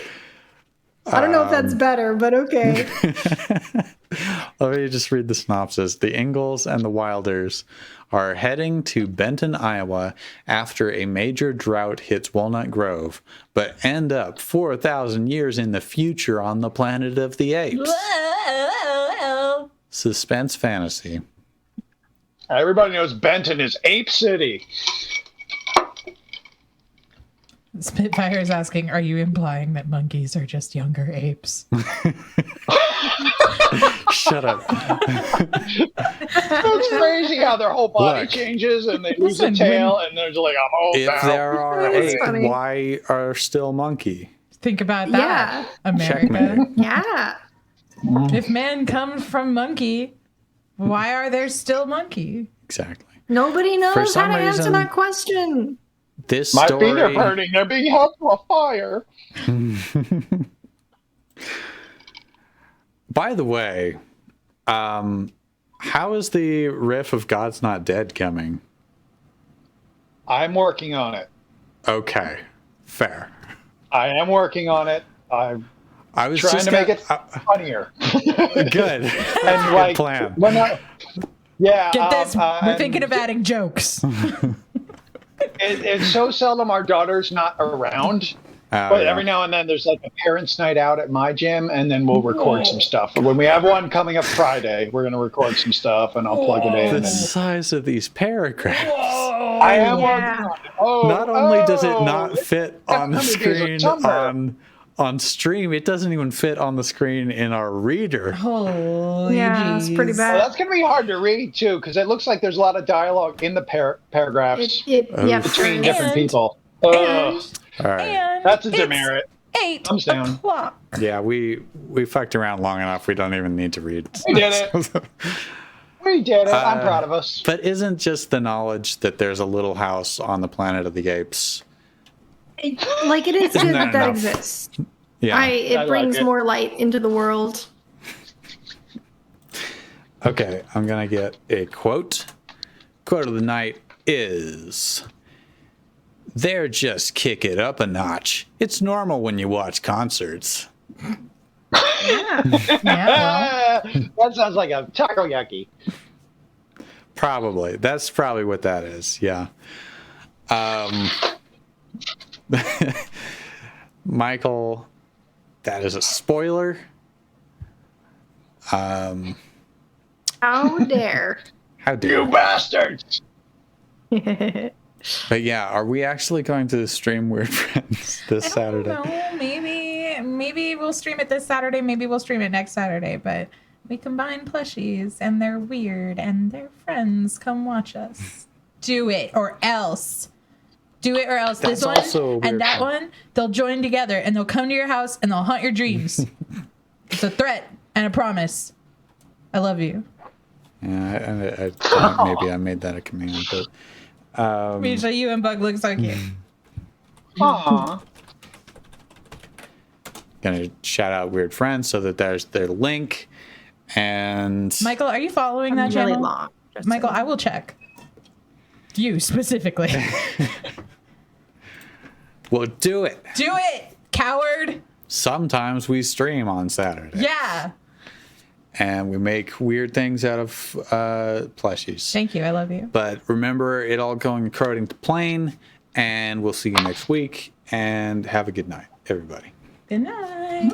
I don't know if that's better, but okay. Let me just read the synopsis. The Ingalls and the Wilders are heading to Benton, Iowa after a major drought hits Walnut Grove, but end up 4,000 years in the future on the Planet of the Apes. Whoa. Suspense fantasy. Everybody knows Benton is Ape City. Spitfire is asking, are you implying that monkeys are just younger apes? Shut up. It's crazy how their whole body Look. changes and they lose a Listen, tail and they're just like, I'm old If now. there are That was apes, funny. why are still monkey? Think about that, America. Checkmate. Yeah. If man comes from monkey, why are there still monkey? Exactly. Nobody knows how some to answer reason- that question. This My feet are story. burning. They're being held to a fire. By the way, how is the riff of God's Not Dead coming? I'm working on it. Okay, fair. I am working on it. I'm I was trying just to make gonna- it funnier. good. And like, plan. When yeah. Get this. We're and thinking of adding jokes. it's so seldom our daughter's not around. But every now and then there's like a parents' night out at my gym, and then we'll record some stuff. When we have one coming up Friday, we're going to record some stuff, and I'll plug it in. The And size of these paragraphs. I am Yeah. working on it. Oh, Not only does it not it's fit on the 100 days of screen summer. on stream, it doesn't even fit on the screen in our reader. Holy Yeah, it's pretty jeez. bad. Well, that's going to be hard to read too, because it looks like there's a lot of dialogue in the paragraphs Yeah, between And- different people. And, Ugh, All right. and that's a it's demerit. 8 Thumbs down. o'clock. Yeah, we fucked around long enough. We don't even need to read. We did it. We did it. I'm proud of us. But isn't just the knowledge that there's a little house on the Planet of the Apes? Like it is Isn't good that that that enough? exists. Yeah. I It like brings it. more light into the world. Okay, I'm gonna get a quote. Quote of the night is, "They're just kick it up a notch. It's normal when you watch concerts." Yeah, well, That sounds like a takoyaki. Probably. That's probably what that is. Yeah. Michael, that is a spoiler. How dare. How dare You bastards! But yeah, are we actually going to stream Weird Friends this Saturday? I don't know, maybe we'll stream it this Saturday. Maybe we'll stream it next Saturday. But we combine plushies, and they're weird, and they're friends. Come watch us. Do it or else. Do it or else. That's this one also a weird and that one. one, they'll join together, and they'll come to your house, and they'll hunt your dreams. It's a threat and a promise. I love you. Yeah, I thought maybe I made that a command, but Misha, you and Bug look so cute. Aww. gonna shout out Weird Friends so that there's their link. And Michael, are you following that Really channel? long. just Michael, so I will check. You specifically. we'll do it. Do it, coward. Sometimes we stream on Saturday. Yeah. And we make weird things out of plushies. Thank you. I love you. But remember, it all going according to plan. And we'll see you next week. And have a good night, everybody. Good night.